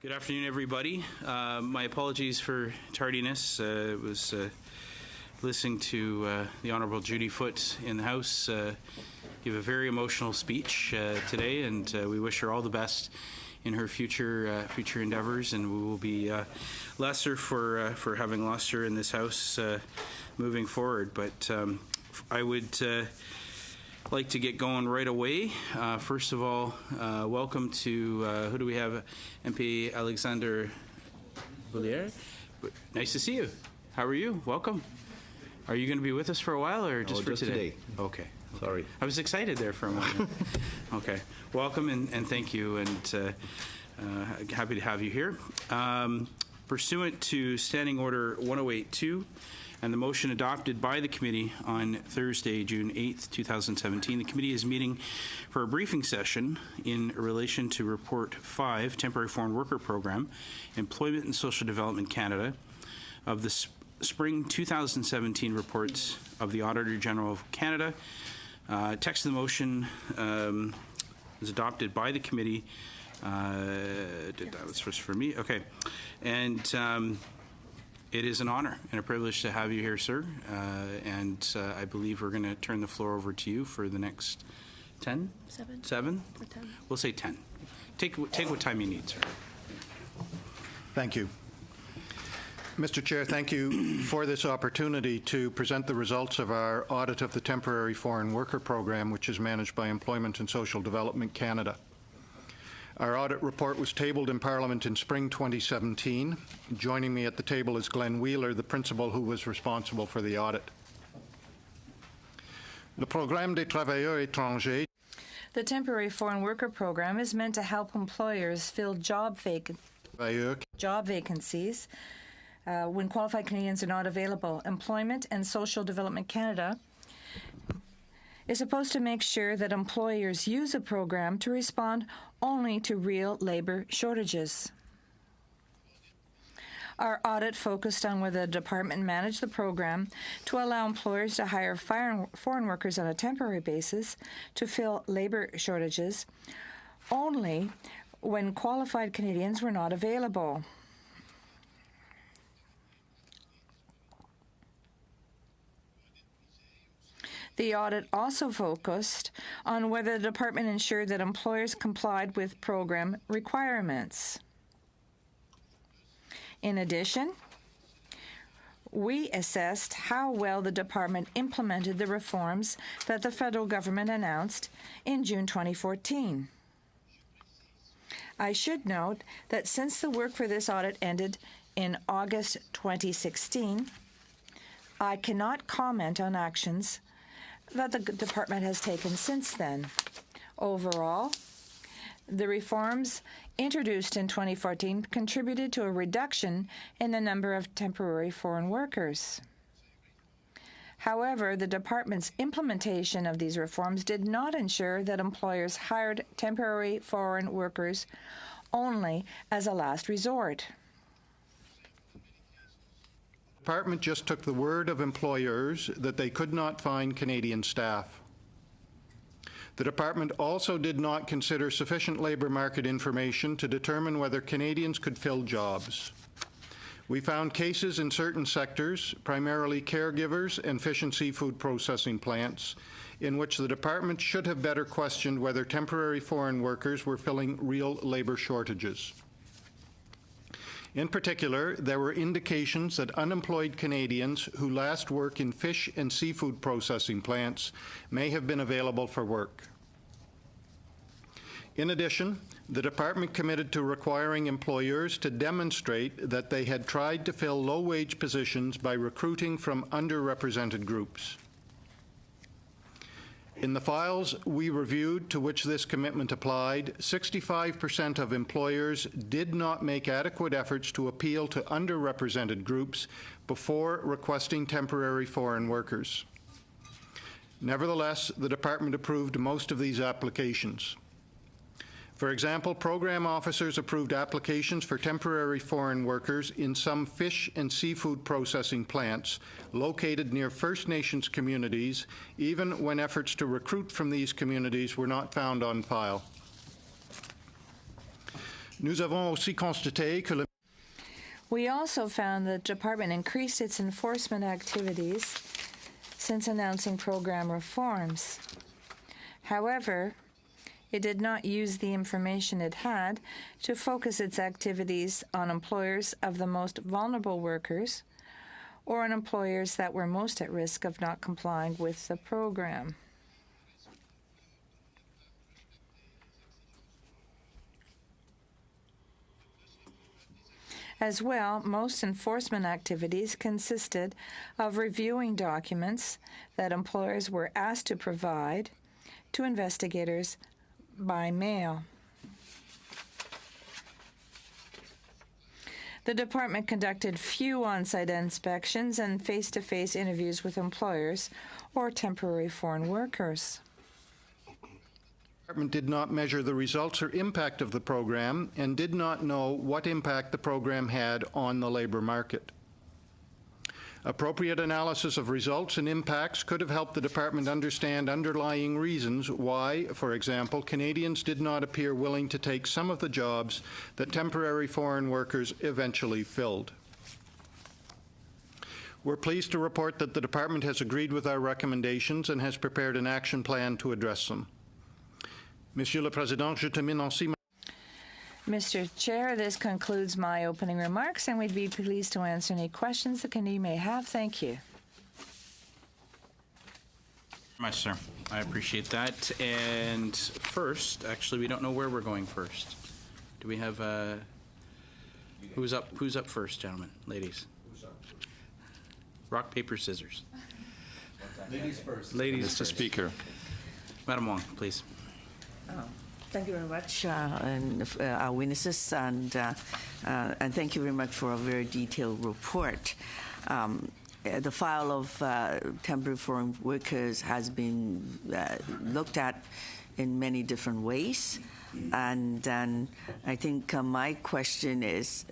Good afternoon, everybody. My apologies for tardiness. It was listening to the Honourable Judy Foote in the House give a very emotional speech today, and we wish her all the best in her future endeavours, and we will be lesser for having lost her in this House moving forward. But I would like to get going right away. First of all, welcome to, who do we have? MP Alexander Boulier. Nice to see you. How are you? Welcome. Are you going to be with us for a while or just for today? Okay. Sorry. I was excited there for a moment. Okay. Welcome and thank you, and happy to have you here. Pursuant to Standing Order 1082, and the motion adopted by the committee on Thursday, June 8th, 2017. The committee is meeting for a briefing session in relation to Report 5, Temporary Foreign Worker Program, Employment and Social Development Canada, of the Spring 2017 reports of the Auditor General of Canada. Text of the motion is adopted by the committee. That was first for me. Okay. And it is an honor and a privilege to have you here, sir. And I believe we're going to turn the floor over to you for the next 10? 7. 7? Or 10. We'll say 10. Take what time you need, sir. Thank you. Mr. Chair, thank you for this opportunity to present the results of our audit of the Temporary Foreign Worker Program, which is managed by Employment and Social Development Canada. Our audit report was tabled in Parliament in spring 2017. Joining me at the table is Glenn Wheeler, the principal who was responsible for the audit. Le Programme des Travailleurs Étrangers. The Temporary Foreign Worker Program is meant to help employers fill job vacancies when qualified Canadians are not available. Employment and Social Development Canada is supposed to make sure that employers use a program to respond only to real labor shortages. Our audit focused on whether the department managed the program to allow employers to hire foreign workers on a temporary basis to fill labor shortages only when qualified Canadians were not available. The audit also focused on whether the department ensured that employers complied with program requirements. In addition, we assessed how well the department implemented the reforms that the federal government announced in June 2014. I should note that since the work for this audit ended in August 2016, I cannot comment on actions that the department has taken since then. Overall, the reforms introduced in 2014 contributed to a reduction in the number of temporary foreign workers. However, the department's implementation of these reforms did not ensure that employers hired temporary foreign workers only as a last resort. The department just took the word of employers that they could not find Canadian staff. The department also did not consider sufficient labour market information to determine whether Canadians could fill jobs. We found cases in certain sectors, primarily caregivers and fish and seafood processing plants, in which the department should have better questioned whether temporary foreign workers were filling real labour shortages. In particular, there were indications that unemployed Canadians who last work in fish and seafood processing plants may have been available for work. In addition, the department committed to requiring employers to demonstrate that they had tried to fill low-wage positions by recruiting from underrepresented groups. In the files we reviewed to which this commitment applied, 65% of employers did not make adequate efforts to appeal to underrepresented groups before requesting temporary foreign workers. Nevertheless, the department approved most of these applications. For example, program officers approved applications for temporary foreign workers in some fish and seafood processing plants located near First Nations communities, even when efforts to recruit from these communities were not found on file. Nous avons aussi constaté que le We also found the department increased its enforcement activities since announcing program reforms. However, it did not use the information it had to focus its activities on employers of the most vulnerable workers or on employers that were most at risk of not complying with the program. As well, most enforcement activities consisted of reviewing documents that employers were asked to provide to investigators by mail. The department conducted few on-site inspections and face-to-face interviews with employers or temporary foreign workers. The department did not measure the results or impact of the program and did not know what impact the program had on the labor market. Appropriate analysis of results and impacts could have helped the department understand underlying reasons why, for example, Canadians did not appear willing to take some of the jobs that temporary foreign workers eventually filled. We're pleased to report that the department has agreed with our recommendations and has prepared an action plan to address them. Monsieur le Président, je termine ainsi. Mr. Chair, this concludes my opening remarks, and we'd be pleased to answer any questions the committee may have. Thank you. Much, sir. I appreciate that. And first, actually, we don't know where we're going first. Do we have who's up first, gentlemen, ladies? Rock, paper, scissors. Ladies first. Ladies Mr. first. Speaker. Madam Wong, please. Thank you very much, our witnesses, and thank you very much for a very detailed report. The file of temporary foreign workers has been looked at in many different ways, and then I think my question is,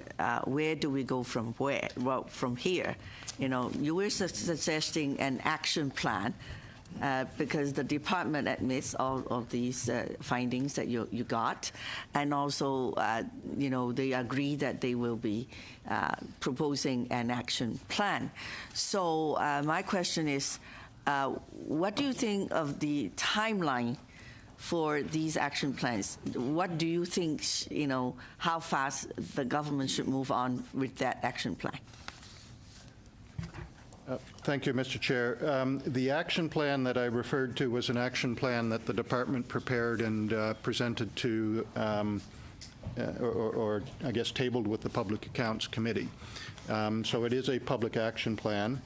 where do we go from where? Well, from here, you know, you were suggesting an action plan. Because the department admits all of these findings that you got, and also, you know, they agree that they will be proposing an action plan. So my question is, what do you think of the timeline for these action plans? What do you think, you know, how fast the government should move on with that action plan? Thank you, Mr. Chair. The action plan that I referred to was an action plan that the department prepared and presented to, or I guess tabled with the Public Accounts Committee. So it is a public action plan.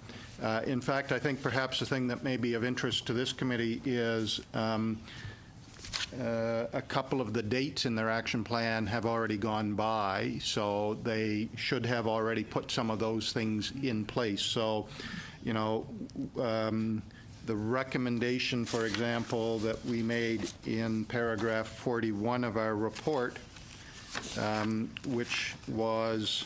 In fact, I think perhaps the thing that may be of interest to this committee is a couple of the dates in their action plan have already gone by, so they should have already put some of those things in place. So, you know, the recommendation, for example, that we made in paragraph 41 of our report, which was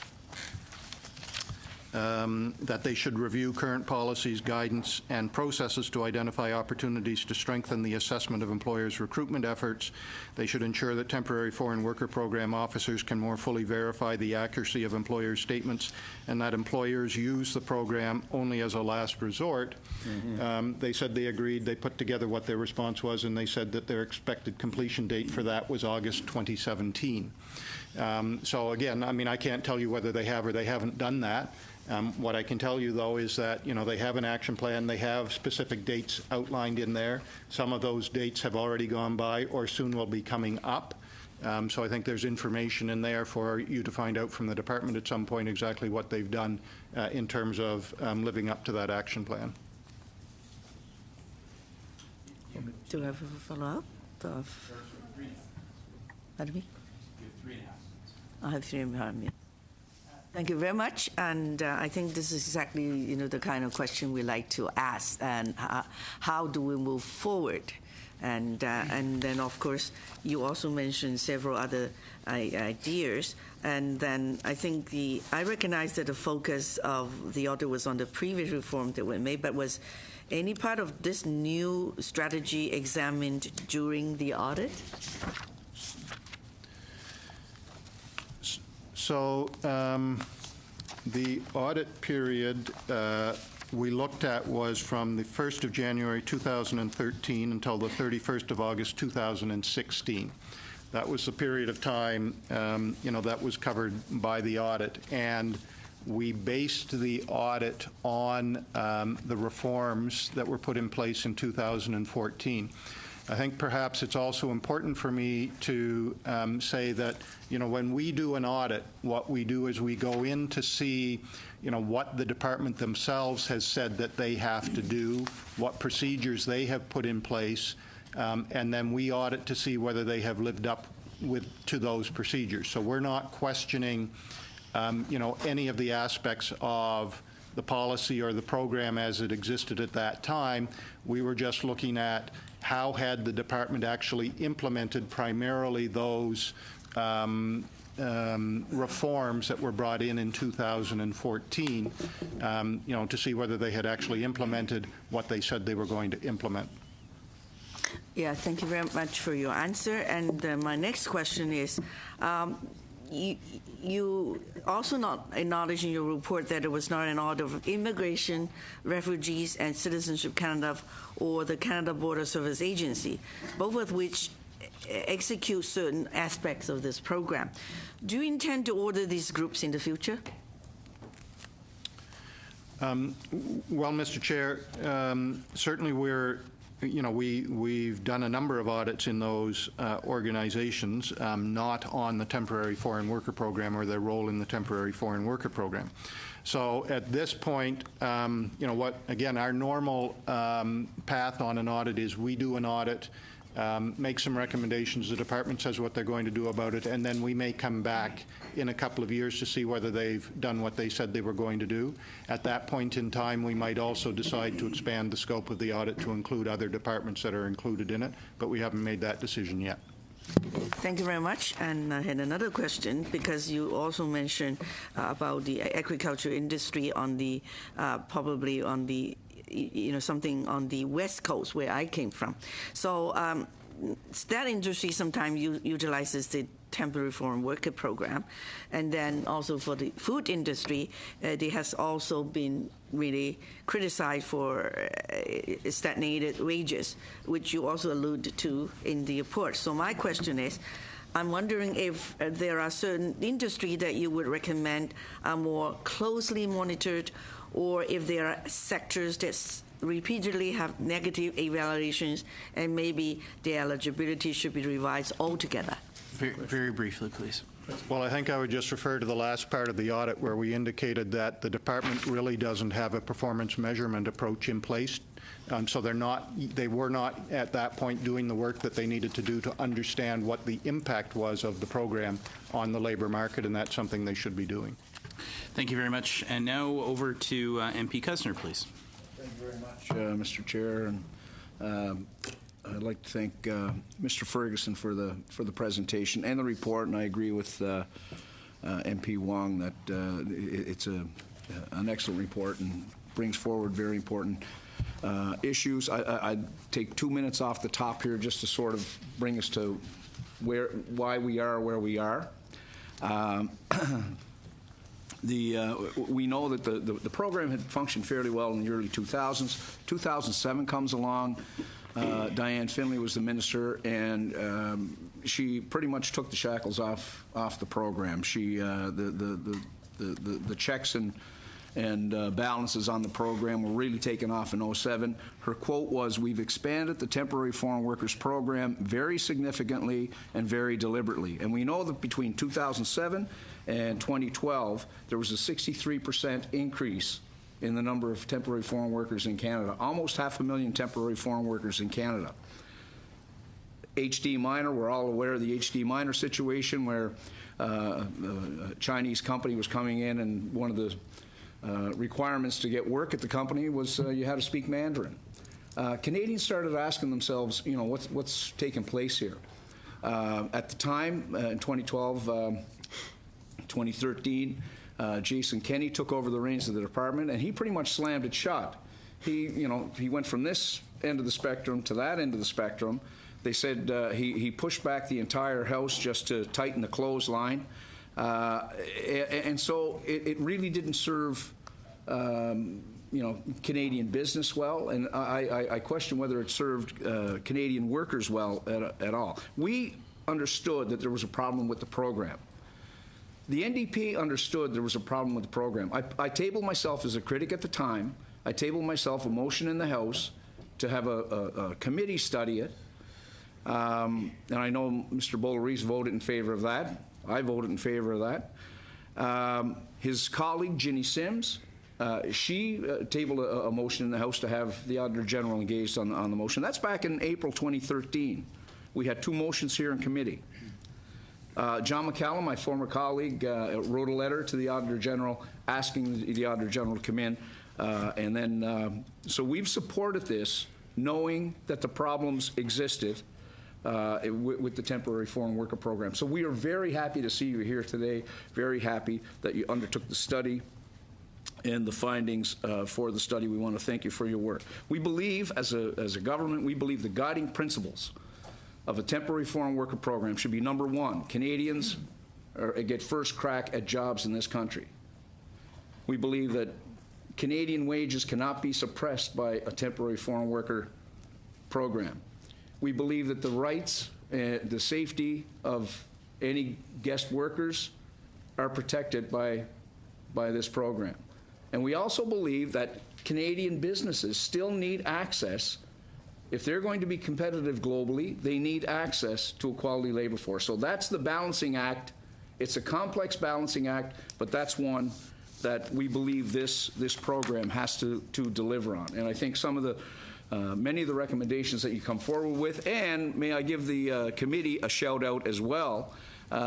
that they should review current policies, guidance, and processes to identify opportunities to strengthen the assessment of employers' recruitment efforts. They should ensure that temporary foreign worker program officers can more fully verify the accuracy of employers' statements, and that employers use the program only as a last resort. They said they agreed. They put together what their response was, and they said that their expected completion date for that was August 2017. So again, I mean, I can't tell you whether they have or they haven't done that. What I can tell you, though, is that, you know, they have an action plan. They have specific dates outlined in there. Some of those dates have already gone by or soon will be coming up. So I think there's information in there for you to find out from the department at some point exactly what they've done in terms of living up to that action plan. Do I have a follow-up? Pardon me? I have 3.5 minutes. Thank you very much, and I think this is exactly, you know, the kind of question we like to ask, and how do we move forward? And then, of course, you also mentioned several other ideas, and then I think I recognize that the focus of the audit was on the previous reform that were made, but was any part of this new strategy examined during the audit? So the audit period we looked at was from the 1st of January 2013 until the 31st of August 2016. That was the period of time, that was covered by the audit. And we based the audit on the reforms that were put in place in 2014. I think perhaps it's also important for me to say that, when we do an audit, what we do is we go in to see, what the department themselves has said that they have to do, what procedures they have put in place, and then we audit to see whether they have lived up to those procedures. So we're not questioning, any of the aspects of the policy or the program as it existed at that time. We were just looking at how had the department actually implemented primarily those reforms that were brought in 2014, to see whether they had actually implemented what they said they were going to implement. Yeah, thank you very much for your answer. And my next question is, you also not acknowledge in your report that it was not an audit of Immigration, Refugees, and Citizenship Canada or the Canada Border Service Agency, both of which execute certain aspects of this program. Do you intend to audit these groups in the future? Well, Mr. Chair, certainly we've done a number of audits in those organizations, not on the temporary foreign worker program or their role in the temporary foreign worker program. So at this point, again, our normal path on an audit is we do an audit, make some recommendations, the department says what they're going to do about it, and then we may come back in a couple of years to see whether they've done what they said they were going to do. At that point in time, we might also decide to expand the scope of the audit to include other departments that are included in it, but we haven't made that decision yet. Thank you very much. And I had another question, because you also mentioned about the agriculture industry on the, probably on the, something on the West Coast where I came from. So that industry sometimes utilizes the temporary foreign worker program. And then also for the food industry, there has also been really criticized for stagnated wages, which you also allude to in the report. So my question is, I'm wondering if there are certain industries that you would recommend are more closely monitored, or if there are sectors that repeatedly have negative evaluations and maybe the eligibility should be revised altogether. Very briefly, please. Well, I think I would just refer to the last part of the audit where we indicated that the department really doesn't have a performance measurement approach in place. So they were not at that point doing the work that they needed to do to understand what the impact was of the program on the labor market, and that's something they should be doing. Thank you very much. And now over to MP Cusner, please. Thank you very much, Mr. Chair. And I'd like to thank Mr. Ferguson for the presentation and the report, and I agree with MP Wong that it's an excellent report and brings forward very important issues. I'd take 2 minutes off the top here just to sort of bring us to why we are where we are. We know that the program had functioned fairly well in the early 2000s. 2007 comes along. Diane Finley was the minister, and she pretty much took the shackles off the program. She the checks and balances on the program were really taken off in 2007. Her quote was, "We've expanded the temporary foreign workers program very significantly and very deliberately." And we know that between 2007 and 2012, there was a 63% increase in the number of temporary foreign workers in Canada, almost 500,000 temporary foreign workers in Canada. HD Minor, we're all aware of the HD Minor situation where a Chinese company was coming in, and one of the requirements to get work at the company was you had to speak Mandarin. Canadians started asking themselves, what's taking place here? At the time, in 2012, 2013, Jason Kenney took over the reins of the department, and he pretty much slammed it shut. He went from this end of the spectrum to that end of the spectrum. They said he pushed back the entire house just to tighten the clothesline. And so it really didn't serve Canadian business well, and I question whether it served Canadian workers well at all. We understood that there was a problem with the program. The NDP understood there was a problem with the program. I tabled myself as a critic at the time. I tabled myself a motion in the House to have a committee study it. And I know Mr. Boulerice voted in favor of that. I voted in favor of that. His colleague, Ginny Sims, she tabled a motion in the House to have the Auditor General engaged on the motion. That's back in April 2013. We had 2 motions here in committee. John McCallum, my former colleague, wrote a letter to the Auditor General asking the Auditor General to come in. So we've supported this, knowing that the problems existed with the temporary foreign worker program. So we are very happy to see you here today, very happy that you undertook the study and the findings for the study. We want to thank you for your work. We believe, as a government, we believe the guiding principles of a temporary foreign worker program should be, number 1, Canadians get first crack at jobs in this country. We believe that Canadian wages cannot be suppressed by a temporary foreign worker program. We believe that the rights and the safety of any guest workers are protected by this program. And we also believe that Canadian businesses still need access. If they're going to be competitive globally, they need access to a quality labor force. So that's the balancing act. It's a complex balancing act, but that's one that we believe this program has to deliver on. And I think some of the many of the recommendations that you come forward with, and may I give the committee a shout out as well,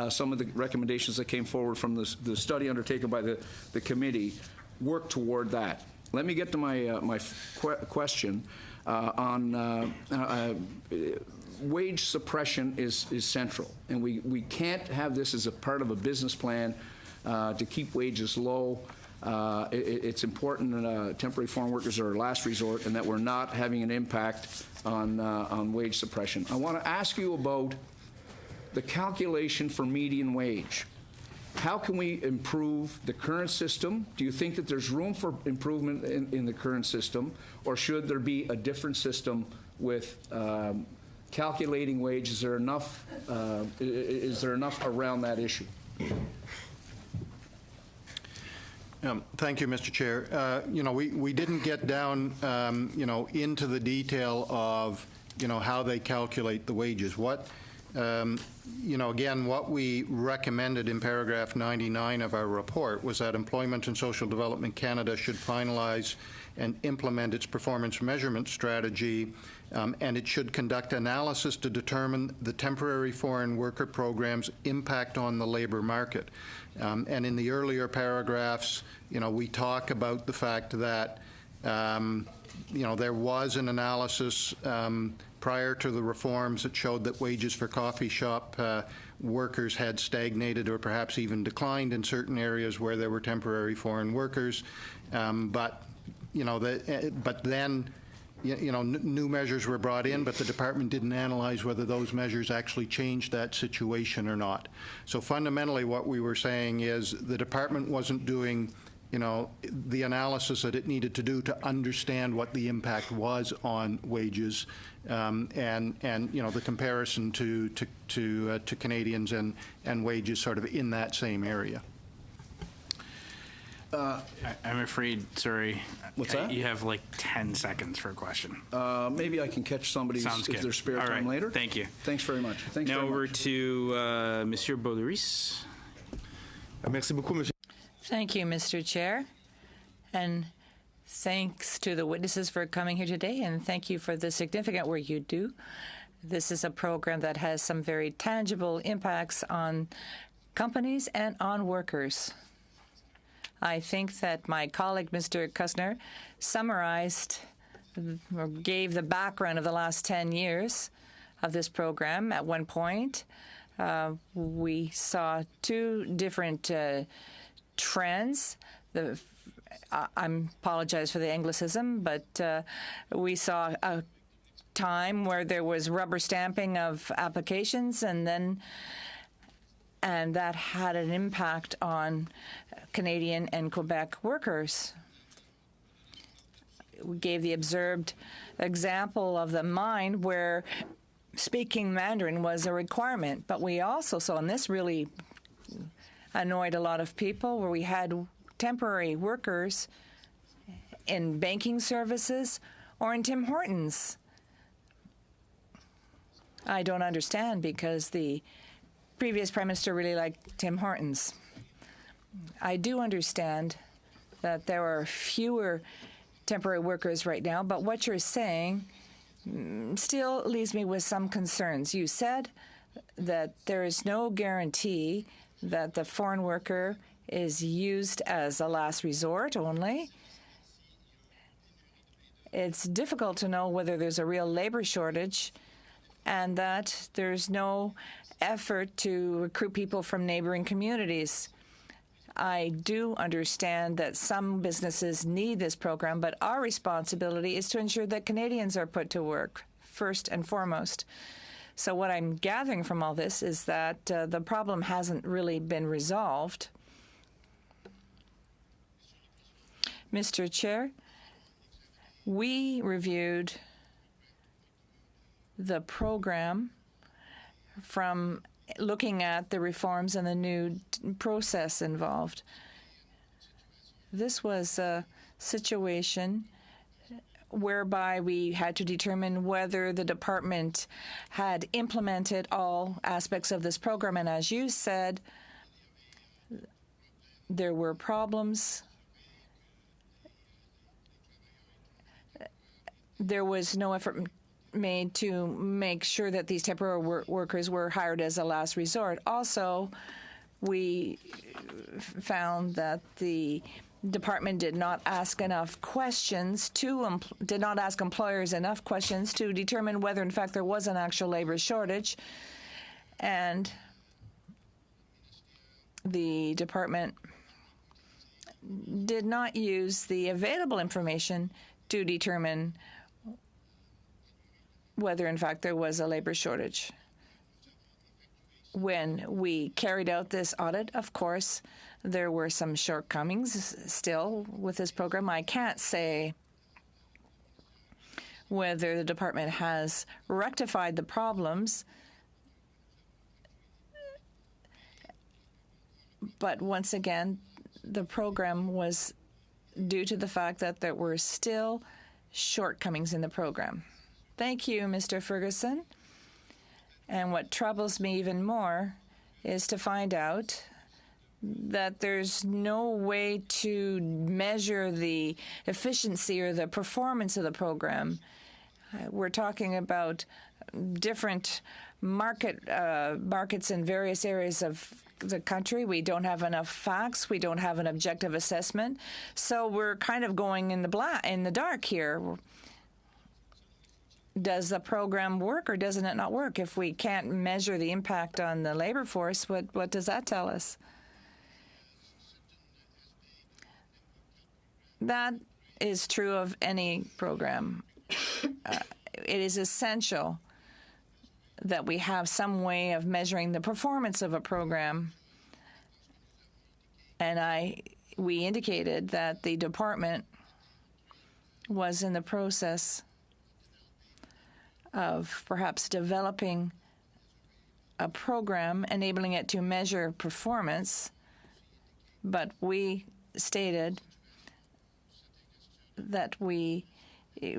some of the recommendations that came forward from the study undertaken by the committee work toward that. Let me get to my question on wage suppression is central, and we can't have this as a part of a business plan to keep wages low. It's important that temporary foreign workers are our last resort, and that we're not having an impact on wage suppression. I want to ask you about the calculation for median wage. How can we improve the current system? Do you think that there's room for improvement in the current system, or should there be a different system with calculating wages? Is there enough around that issue? Thank you, Mr. Chair. We didn't get down, into the detail of, how they calculate the wages. Again, what we recommended in paragraph 99 of our report was that Employment and Social Development Canada should finalize and implement its performance measurement strategy, and it should conduct analysis to determine the temporary foreign worker program's impact on the labor market. And in the earlier paragraphs, we talk about the fact that, there was an analysis prior to the reforms that showed that wages for coffee shop workers had stagnated or perhaps even declined in certain areas where there were temporary foreign workers. But then new measures were brought in, but the department didn't analyze whether those measures actually changed that situation or not. So fundamentally what we were saying is the department wasn't doing the analysis that it needed to do to understand what the impact was on wages, and the comparison to Canadians and wages sort of in that same area. I'm afraid, sorry. What's that? You have like 10 seconds for a question. Maybe I can catch somebody's if there's spare time later. Thank you. Thanks very much. Thanks now very over much. to Monsieur Boulerice. Merci beaucoup, Monsieur. Thank you, Mr. Chair. And thanks to the witnesses for coming here today, and thank you for the significant work you do. This is a program that has some very tangible impacts on companies and on workers. I think that my colleague, Mr. Kusner, summarized or gave the background of the last 10 years of this program. At one point, we saw 2 different trends. I apologize for the Anglicism, but we saw a time where there was rubber stamping of applications, and and that had an impact on Canadian and Quebec workers. We gave the observed example of the mine where speaking Mandarin was a requirement, but we also saw, and this really annoyed a lot of people, where we had temporary workers in banking services or in Tim Hortons. I don't understand, because the previous Prime Minister really liked Tim Hortons. I do understand that there are fewer temporary workers right now, but what you're saying still leaves me with some concerns. You said that there is no guarantee that the foreign worker is used as a last resort only. It's difficult to know whether there's a real labor shortage, and that there's no effort to recruit people from neighboring communities. I do understand that some businesses need this program, but our responsibility is to ensure that Canadians are put to work first and foremost. So what I'm gathering from all this is that the problem hasn't really been resolved. Mr. Chair, we reviewed the program from looking at the reforms and the new process involved. This was a situation whereby we had to determine whether the department had implemented all aspects of this program. And as you said, there were problems. There was no effort made to make sure that these temporary workers were hired as a last resort. Also, we found that the department did not ask enough questions did not ask employers enough questions to determine whether, in fact, there was an actual labor shortage. And the department did not use the available information to determine whether, in fact, there was a labor shortage. When we carried out this audit, of course, there were some shortcomings still with this program. I can't say whether the department has rectified the problems, but once again, the program was due to the fact that there were still shortcomings in the program. Thank you, Mr. Ferguson. And what troubles me even more is to find out that there's no way to measure the efficiency or the performance of the program. We're talking about different markets in various areas of the country. We don't have enough facts. We don't have an objective assessment. So we're kind of going in the dark here. Does the program work or doesn't it not work? If we can't measure the impact on the labor force, what does that tell us? That is true of any program. It is essential that we have some way of measuring the performance of a program. And we indicated that the department was in the process of perhaps developing a program enabling it to measure performance, but we stated that we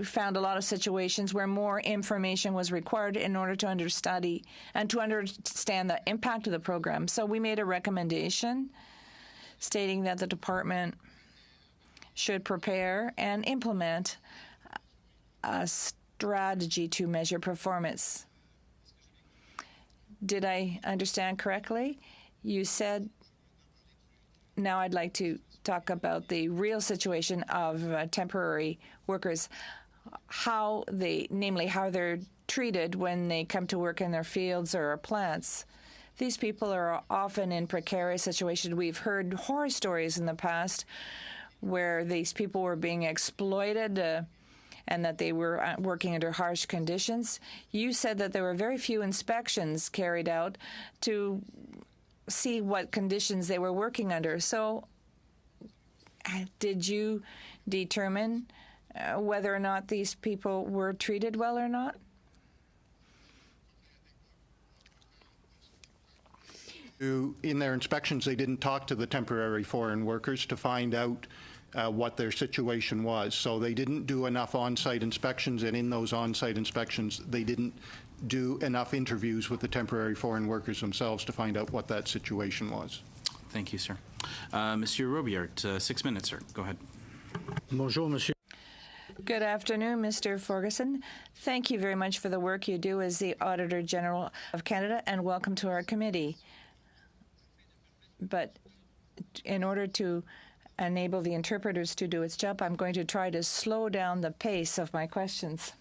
found a lot of situations where more information was required in order to understand the impact of the program. So we made a recommendation stating that the department should prepare and implement a strategy to measure performance. Did I understand correctly? You said, now I'd like to talk about the real situation of temporary workers, namely how they're treated when they come to work in their fields or plants. These people are often in precarious situations. We've heard horror stories in the past where these people were being exploited and that they were working under harsh conditions. You said that there were very few inspections carried out to see what conditions they were working under. So did you determine whether or not these people were treated well or not? In their inspections, they didn't talk to the temporary foreign workers to find out what their situation was. So they didn't do enough on-site inspections, and in those on-site inspections, they didn't do enough interviews with the temporary foreign workers themselves to find out what that situation was. Thank you, sir. Monsieur Robillard, 6 minutes, sir. Go ahead. Bonjour, monsieur. Good afternoon, Mr. Ferguson. Thank you very much for the work you do as the Auditor General of Canada, and welcome to our committee. But in order to enable the interpreters to do its job, I'm going to try to slow down the pace of my questions.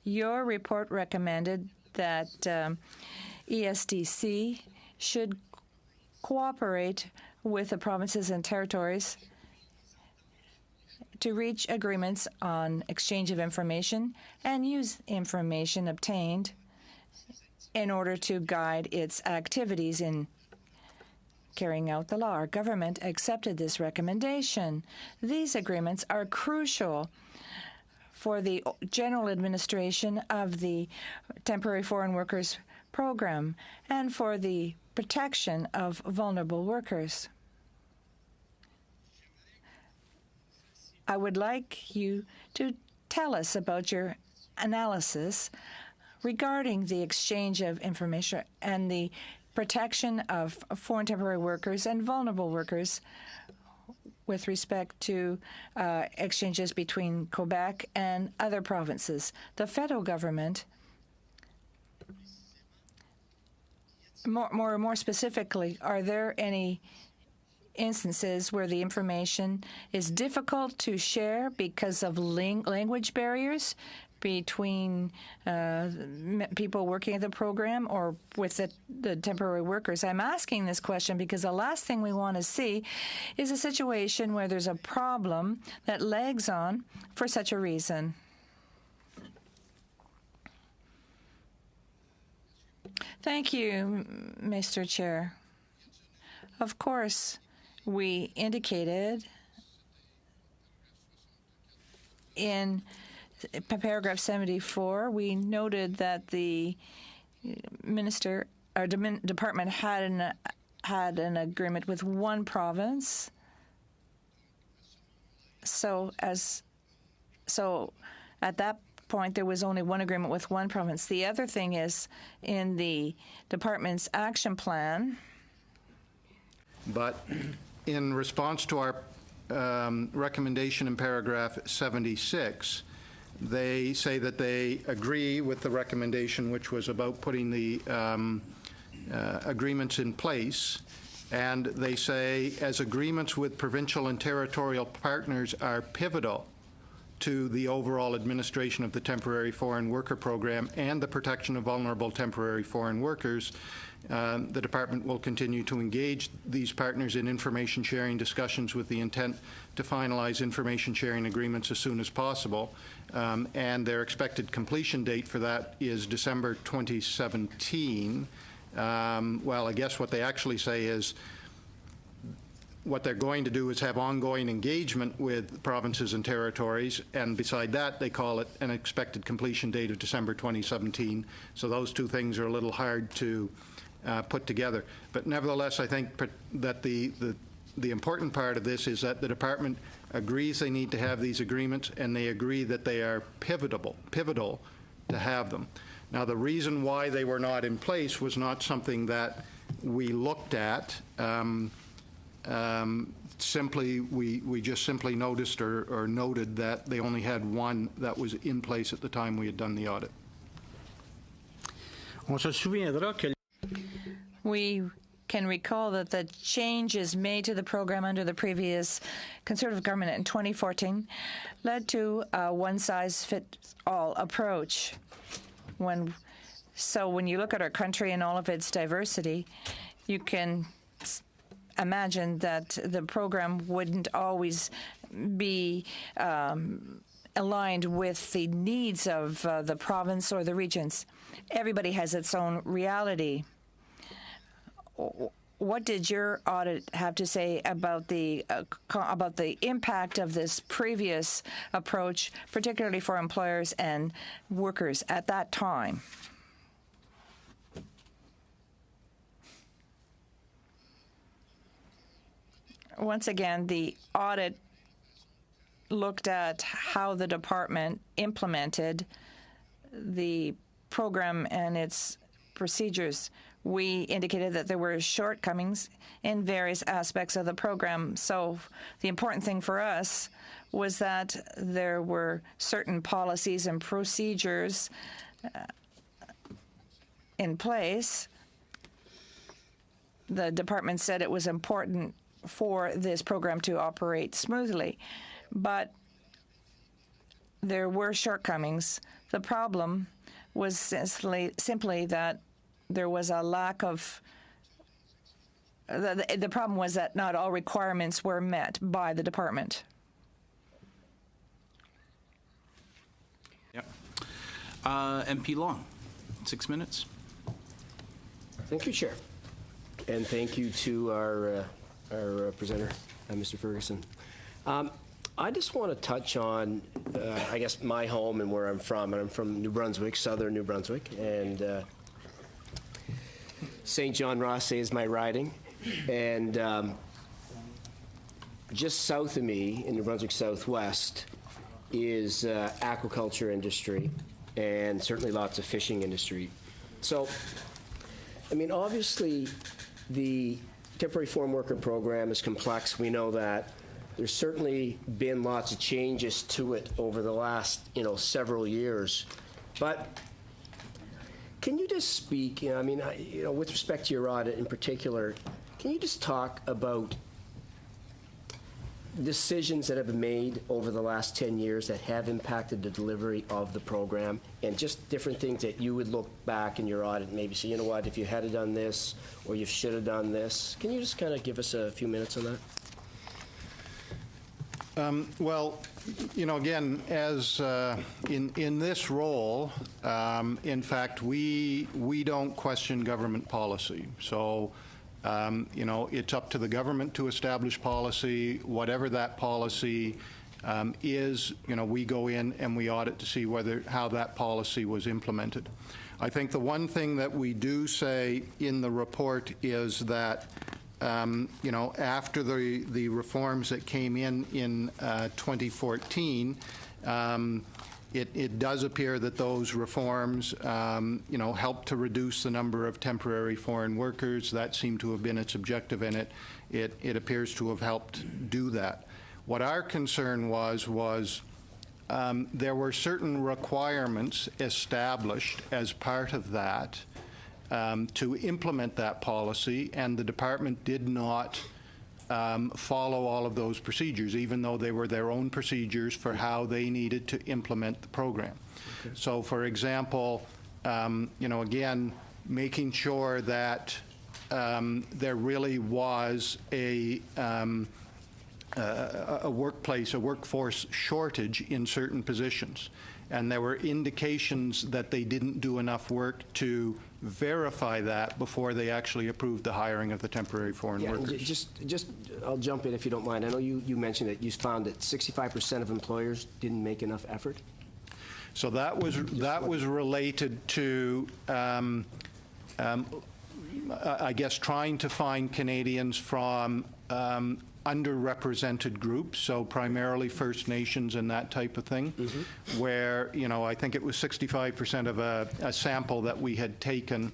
Your report recommended that ESDC should cooperate with the provinces and territories to reach agreements on exchange of information and use information obtained in order to guide its activities in carrying out the law. Our government accepted this recommendation. These agreements are crucial for the general administration of the Temporary Foreign Workers Program and for the protection of vulnerable workers. I would like you to tell us about your analysis regarding the exchange of information and the protection of foreign temporary workers and vulnerable workers with respect to exchanges between Quebec and other provinces. The federal government, more specifically, are there any instances where the information is difficult to share because of language barriers between people working at the program or with the temporary workers? I'm asking this question because the last thing we want to see is a situation where there's a problem that lags on for such a reason. Thank you, Mr. Chair. Of course, we indicated in paragraph 74, we noted that the minister or department had an agreement with one province. So at that point, there was only one agreement with one province. The other thing is in the department's action plan. But in response to our recommendation in paragraph 76, they say that they agree with the recommendation, which was about putting the agreements in place. And they say, as agreements with provincial and territorial partners are pivotal to the overall administration of the Temporary Foreign Worker Program and the protection of vulnerable temporary foreign workers, the Department will continue to engage these partners in information sharing discussions with the intent to finalize information sharing agreements as soon as possible. And their expected completion date for that is December 2017. Well, I guess what they actually say is what they're going to do is have ongoing engagement with provinces and territories, and beside that, they call it an expected completion date of December 2017. So those two things are a little hard to put together. But nevertheless, I think that the important part of this is that the department agrees they need to have these agreements, and they agree that they are pivotal to have them. Now, the reason why they were not in place was not something that we looked at. We just simply noticed or noted that they only had one that was in place at the time we had done the audit. We can recall that the changes made to the program under the previous Conservative government in 2014 led to a one-size-fits-all approach. So when you look at our country and all of its diversity, you can imagine that the program wouldn't always be aligned with the needs of the province or the regions. Everybody has its own reality. what did your audit have to say about the impact of this previous approach, particularly for employers and workers at that time? Once again, the audit looked at how the department implemented the program and its procedures. We indicated that there were shortcomings in various aspects of the program. So the important thing for us was that there were certain policies and procedures in place. The department said it was important for this program to operate smoothly, but there were shortcomings. The problem was simply that there was a lack of the problem was that not all requirements were met by the department. Yep. MP Long, 6 minutes. Thank you, Chair. And thank you to our presenter, Mr. Ferguson. I just want to touch on, I guess, my home and where I'm from. And I'm from New Brunswick, southern New Brunswick, and St. John Ross is my riding. And just south of me, in New Brunswick Southwest, is aquaculture industry and certainly lots of fishing industry. So, I mean, obviously, the temporary foreign worker program is complex. We know that. There's certainly been lots of changes to it over the last, several years. But can you just speak, with respect to your audit in particular, can you just talk about decisions that have been made over the last 10 years that have impacted the delivery of the program, and just different things that you would look back in your audit and maybe say, you know what, if you had done this or you should have done this? Can you just kind of give us a few minutes on that? Well, again, as in this role, in fact, we don't question government policy. So, it's up to the government to establish policy. Whatever that policy is, we go in and we audit to see how that policy was implemented. I think the one thing that we do say in the report is that after the reforms that came in 2014, it does appear that those reforms, helped to reduce the number of temporary foreign workers. That seemed to have been its objective, and it appears to have helped do that. What our concern was there were certain requirements established as part of that to implement that policy, and the department did not follow all of those procedures, even though they were their own procedures for how they needed to implement the program. Okay. So, for example, again, making sure that there really was a workforce shortage in certain positions, and there were indications that they didn't do enough work to verify that before they actually approved the hiring of the temporary foreign workers. Just, I'll jump in if you don't mind. I know you mentioned that you found that 65% of employers didn't make enough effort. So that was related to, I guess, trying to find Canadians from underrepresented groups, so primarily First Nations and that type of thing, where, I think it was 65% of a sample that we had taken.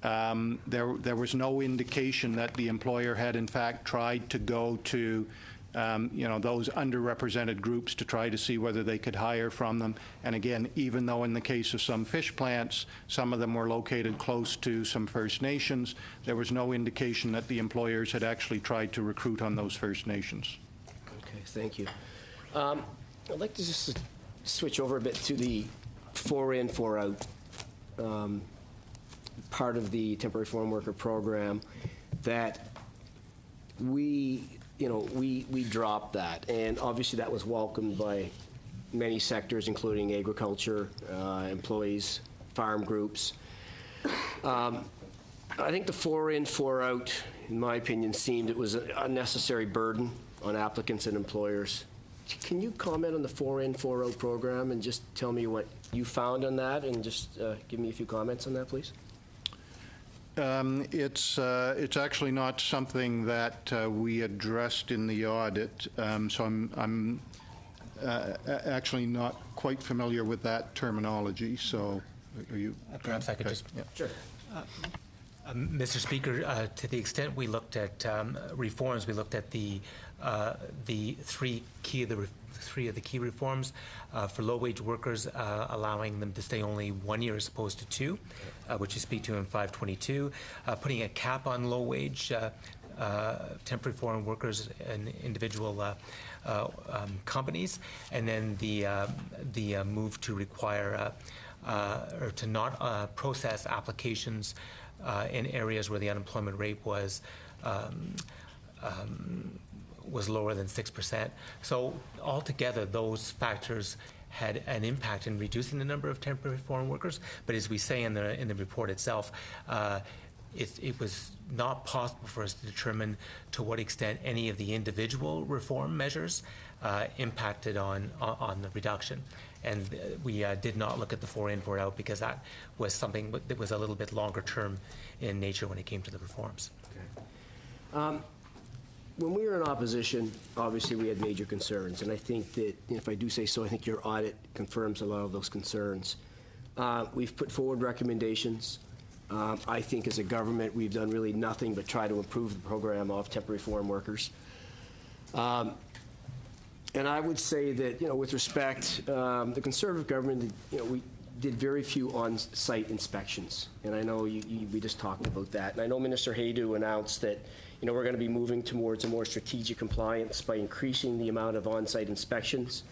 There was no indication that the employer had, in fact, tried to go to those underrepresented groups to try to see whether they could hire from them. And again, even though in the case of some fish plants, some of them were located close to some First Nations, there was no indication that the employers had actually tried to recruit on those First Nations. Okay, thank you. I'd like to just switch over a bit to the 4-in, 4-out part of the temporary foreign worker program that we dropped that, and obviously that was welcomed by many sectors, including agriculture, employees, farm groups. I think the 4-in, 4-out in my opinion, seemed it was an unnecessary burden on applicants and employers. Can you comment on the 4-in, 4-out program and just tell me what you found on that and just give me a few comments on that, please? It's actually not something that we addressed in the audit, so I'm actually not quite familiar with that terminology. So, are you? Perhaps I could just. Yeah. Sure. Mr. Speaker, to the extent we looked at reforms, we looked at the three of the key reforms for low-wage workers, allowing them to stay only 1 year as opposed to 2, which you speak to in 522, putting a cap on low-wage temporary foreign workers and individual companies, and then the move to require or to not process applications in areas where the unemployment rate was lower than 6%. So altogether, those factors had an impact in reducing the number of temporary foreign workers. But as we say in the report itself, it was not possible for us to determine to what extent any of the individual reform measures impacted on the reduction. And we did not look at the 4-in, 4-out because that was something that was a little bit longer term in nature when it came to the reforms. Okay. When we were in opposition, obviously we had major concerns, and I think that, if I do say so, I think your audit confirms a lot of those concerns. We've put forward recommendations. I think as a government, we've done really nothing but try to improve the program of temporary foreign workers. And I would say that, with respect, the Conservative government, we did very few on-site inspections. And I know we just talked about that. And I know Minister Haydu announced that, we're going to be moving towards a more strategic compliance by increasing the amount of on-site inspections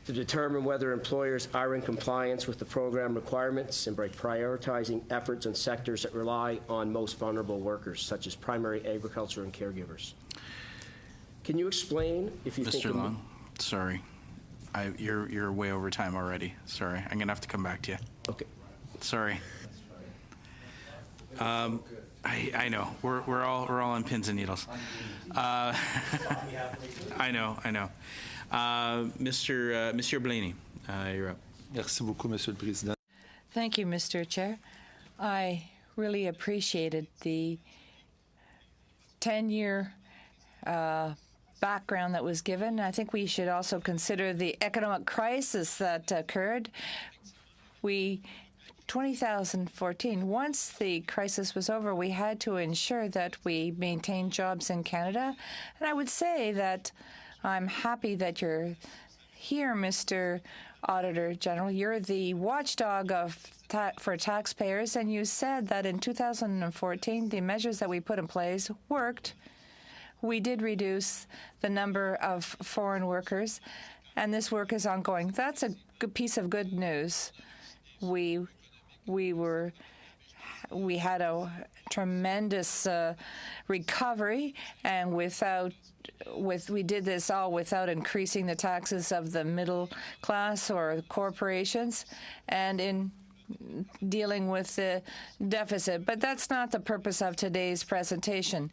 to determine whether employers are in compliance with the program requirements and by prioritizing efforts in sectors that rely on most vulnerable workers, such as primary agriculture and caregivers. Can you explain if you think... Mr. Long, sorry. You're way over time already. Sorry. I'm going to have to come back to you. Okay. Sorry. I know. We're all on pins and needles. I know. Monsieur Blaney, you're up. Merci beaucoup, Monsieur le Président. Thank you, Mr. Chair. I really appreciated the 10-year background that was given. I think we should also consider the economic crisis that occurred. 2014, once the crisis was over, we had to ensure that we maintained jobs in Canada. And I would say that I'm happy that you're here, Mr. Auditor General. You're the watchdog for taxpayers, and you said that in 2014, the measures that we put in place worked. We did reduce the number of foreign workers, and this work is ongoing. That's a good piece of good news. We had a tremendous recovery, and we did this all without increasing the taxes of the middle class or corporations, and in dealing with the deficit. But that's not the purpose of today's presentation.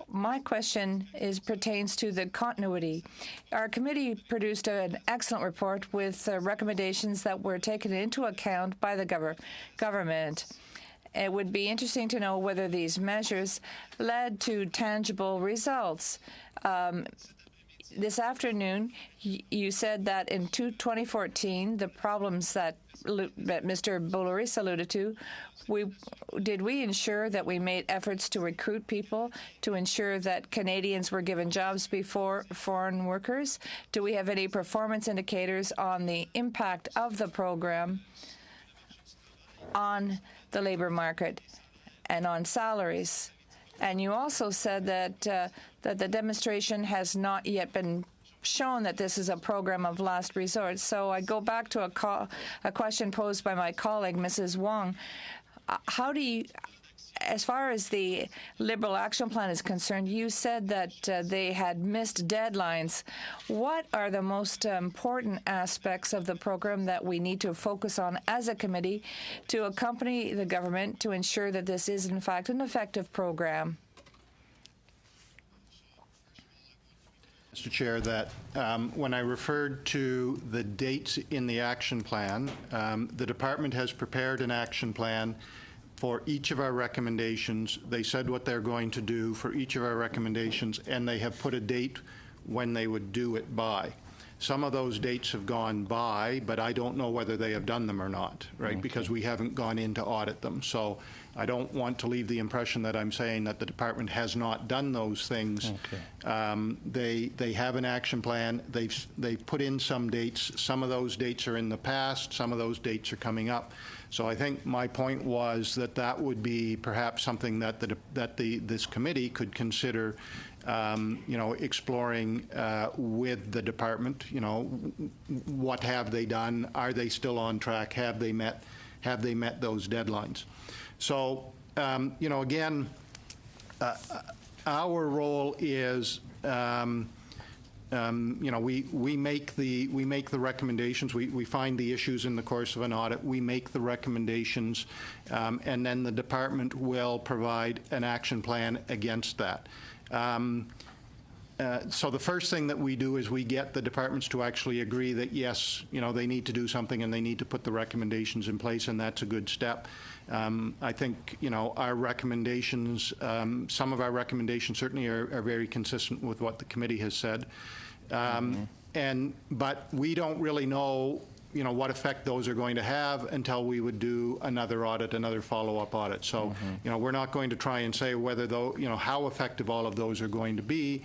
My question pertains to the continuity. Our committee produced an excellent report with recommendations that were taken into account by the government. It would be interesting to know whether these measures led to tangible results. This afternoon, you said that in 2014, the problems that Mr. Boulris alluded to, did we ensure that we made efforts to recruit people, to ensure that Canadians were given jobs before foreign workers? Do we have any performance indicators on the impact of the program on the labor market and on salaries? And you also said that that the demonstration has not yet been shown that this is a program of last resort. So I go back to a question posed by my colleague, Mrs. Wong. How do you, as far as the Liberal Action Plan is concerned, you said that they had missed deadlines. What are the most important aspects of the program that we need to focus on as a committee to accompany the government to ensure that this is, in fact, an effective program? Mr. Chair, that when I referred to the dates in the action plan, the department has prepared an action plan for each of our recommendations. They said what they're going to do for each of our recommendations, and they have put a date when they would do it by. Some of those dates have gone by, but I don't know whether they have done them or not, right? Okay. Because we haven't gone in to audit them. So I don't want to leave the impression that I'm saying that the department has not done those things. Okay. They have an action plan. They've put in some dates. Some of those dates are in the past. Some of those dates are coming up. So I think my point was that that would be perhaps something that this committee could consider, exploring with the department. What have they done? Are they still on track? Have they met those deadlines? So, again, our role is, we make the recommendations. We find the issues in the course of an audit. We make the recommendations, and then the department will provide an action plan against that. So the first thing that we do is we get the departments to actually agree that, yes, they need to do something and they need to put the recommendations in place, and that's a good step. I think, our recommendations, some of our recommendations certainly are very consistent with what the committee has said. But we don't really know, what effect those are going to have until we would do another audit, another follow-up audit. So, we're not going to try and say whether, how effective all of those are going to be.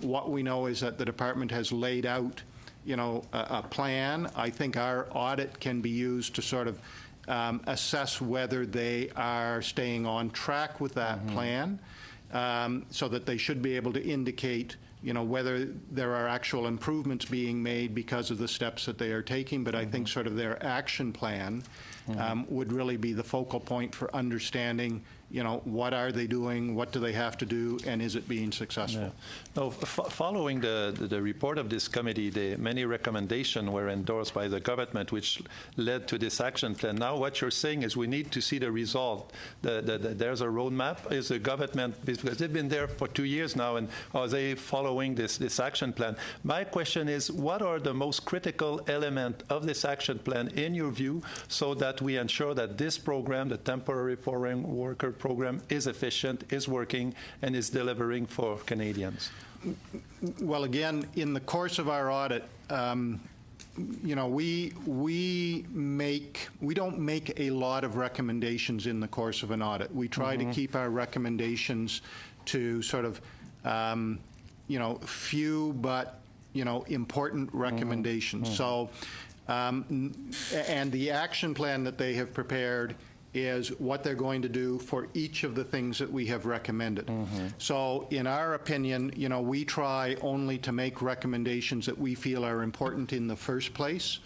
What we know is that the department has laid out, a plan. I think our audit can be used to sort of assess whether they are staying on track with that plan, so that they should be able to indicate whether there are actual improvements being made because of the steps that they are taking. But I think sort of their action plan would really be the focal point for understanding, what are they doing, what do they have to do, and is it being successful? Yeah. No, following the report of this committee, many recommendations were endorsed by the government, which led to this action plan. Now what you're saying is we need to see the result. There's a roadmap. Is the government, because they've been there for 2 years now, and are they following this action plan? My question is, what are the most critical element of this action plan in your view, so that we ensure that this program, the temporary foreign worker program, is efficient, is working, and is delivering for Canadians? Well, again, in the course of our audit, we don't make a lot of recommendations in the course of an audit. We try to keep our recommendations to sort of, few but important recommendations. So, and the action plan that they have prepared is what they're going to do for each of the things that we have recommended. So in our opinion, we try only to make recommendations that we feel are important in the first place.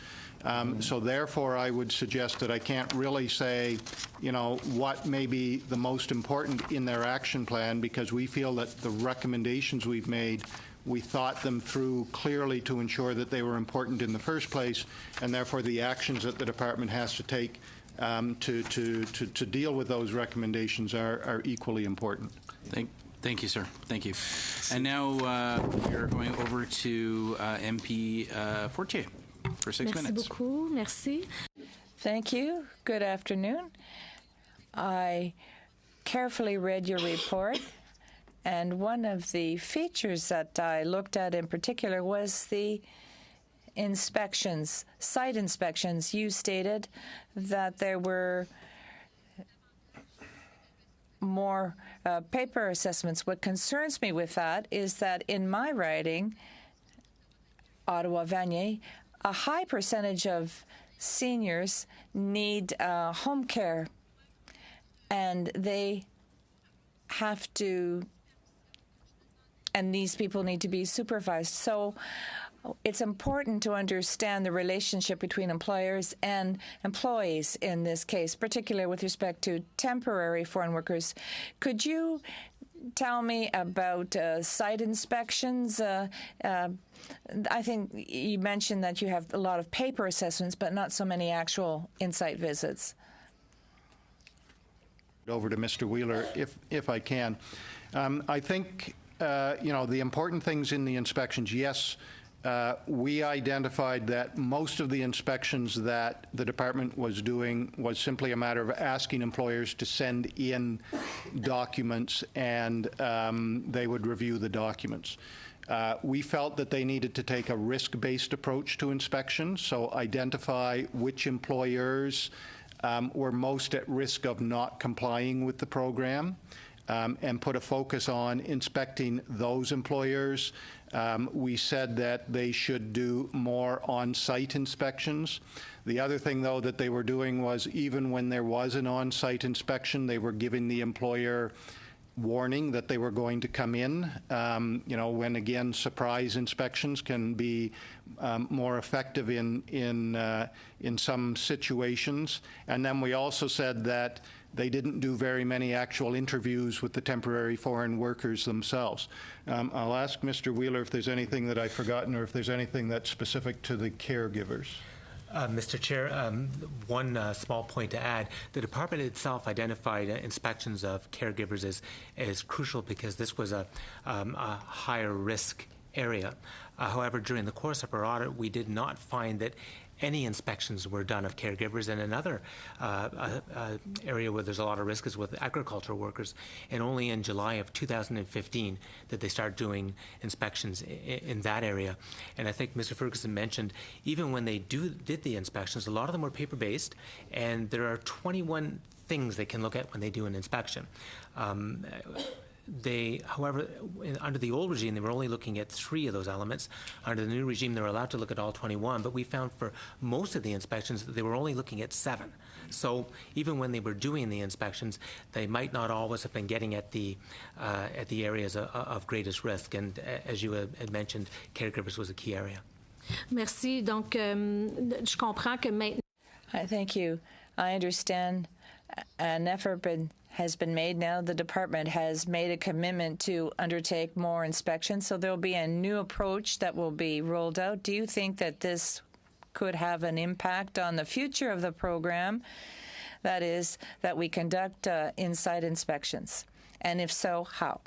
So therefore, I would suggest that I can't really say, what may be the most important in their action plan, because we feel that the recommendations we've made, we thought them through clearly to ensure that they were important in the first place, and therefore the actions that the department has to take to deal with those recommendations are equally important. Thank you, sir. Thank you. And now we're going over to MP Fortier for 6 minutes. Merci beaucoup. Merci. Thank you. Good afternoon. I carefully read your report, and one of the features that I looked at in particular was the inspections, site inspections. You stated that there were more paper assessments. What concerns me with that is that in my riding, Ottawa-Vanier, a high percentage of seniors need home care, and they have to, and these people need to be supervised. So it's important to understand the relationship between employers and employees in this case, particularly with respect to temporary foreign workers. Could you tell me about site inspections? I think you mentioned that you have a lot of paper assessments, but not so many actual in-site visits. Over to Mr. Wheeler, if I can. I think the important things in the inspections, yes, we identified that most of the inspections that the department was doing was simply a matter of asking employers to send in documents, and they would review the documents. We felt that they needed to take a risk-based approach to inspections, so identify which employers were most at risk of not complying with the program, and put a focus on inspecting those employers. We said that they should do more on-site inspections. The other thing, though, that they were doing was even when there was an on-site inspection, they were giving the employer warning that they were going to come in. When, again, surprise inspections can be more effective in some situations. And then we also said that they didn't do very many actual interviews with the temporary foreign workers themselves. I'll ask Mr. Wheeler if there's anything that I've forgotten or if there's anything that's specific to the caregivers. Mr. Chair, one small point to add. The department itself identified inspections of caregivers as crucial because this was a higher risk area. However, during the course of our audit, we did not find that any inspections were done of caregivers. And another area where there's a lot of risk is with agricultural workers. And only in July of 2015 did they start doing inspections in that area. And I think Mr. Ferguson mentioned, even when they did the inspections, a lot of them were paper-based, and there are 21 things they can look at when they do an inspection. However, under the old regime, they were only looking at 3 of those elements. Under the new regime, they were allowed to look at all 21, but we found for most of the inspections that they were only looking at 7. So even when they were doing the inspections, they might not always have been getting at the areas of greatest risk. And as you had mentioned, caregivers was a key area. Merci. Donc, je comprends que maintenant. Thank you. I understand an effort has been made now. The department has made a commitment to undertake more inspections, so there will be a new approach that will be rolled out. Do you think that this could have an impact on the future of the program, that is, that we conduct inside inspections? And if so, how?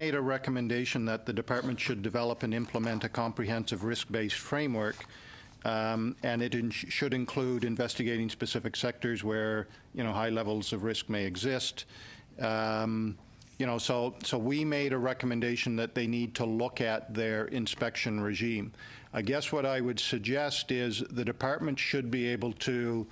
Made a recommendation that the department should develop and implement a comprehensive risk-based framework. And it should include investigating specific sectors where, high levels of risk may exist. So we made a recommendation that they need to look at their inspection regime. I guess what I would suggest is the department should be able to,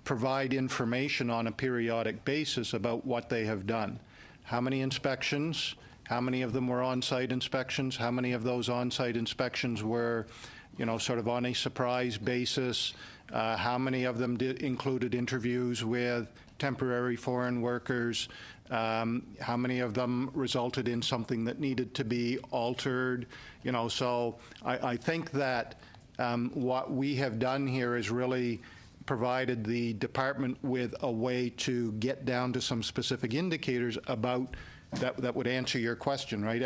provide information on a periodic basis about what they have done. How many inspections? How many of them were on-site inspections? How many of those on-site inspections were, sort of on a surprise basis? How many of them included interviews with temporary foreign workers? How many of them resulted in something that needed to be altered? So I think that what we have done here is really provided the department with a way to get down to some specific indicators about that would answer your question, right?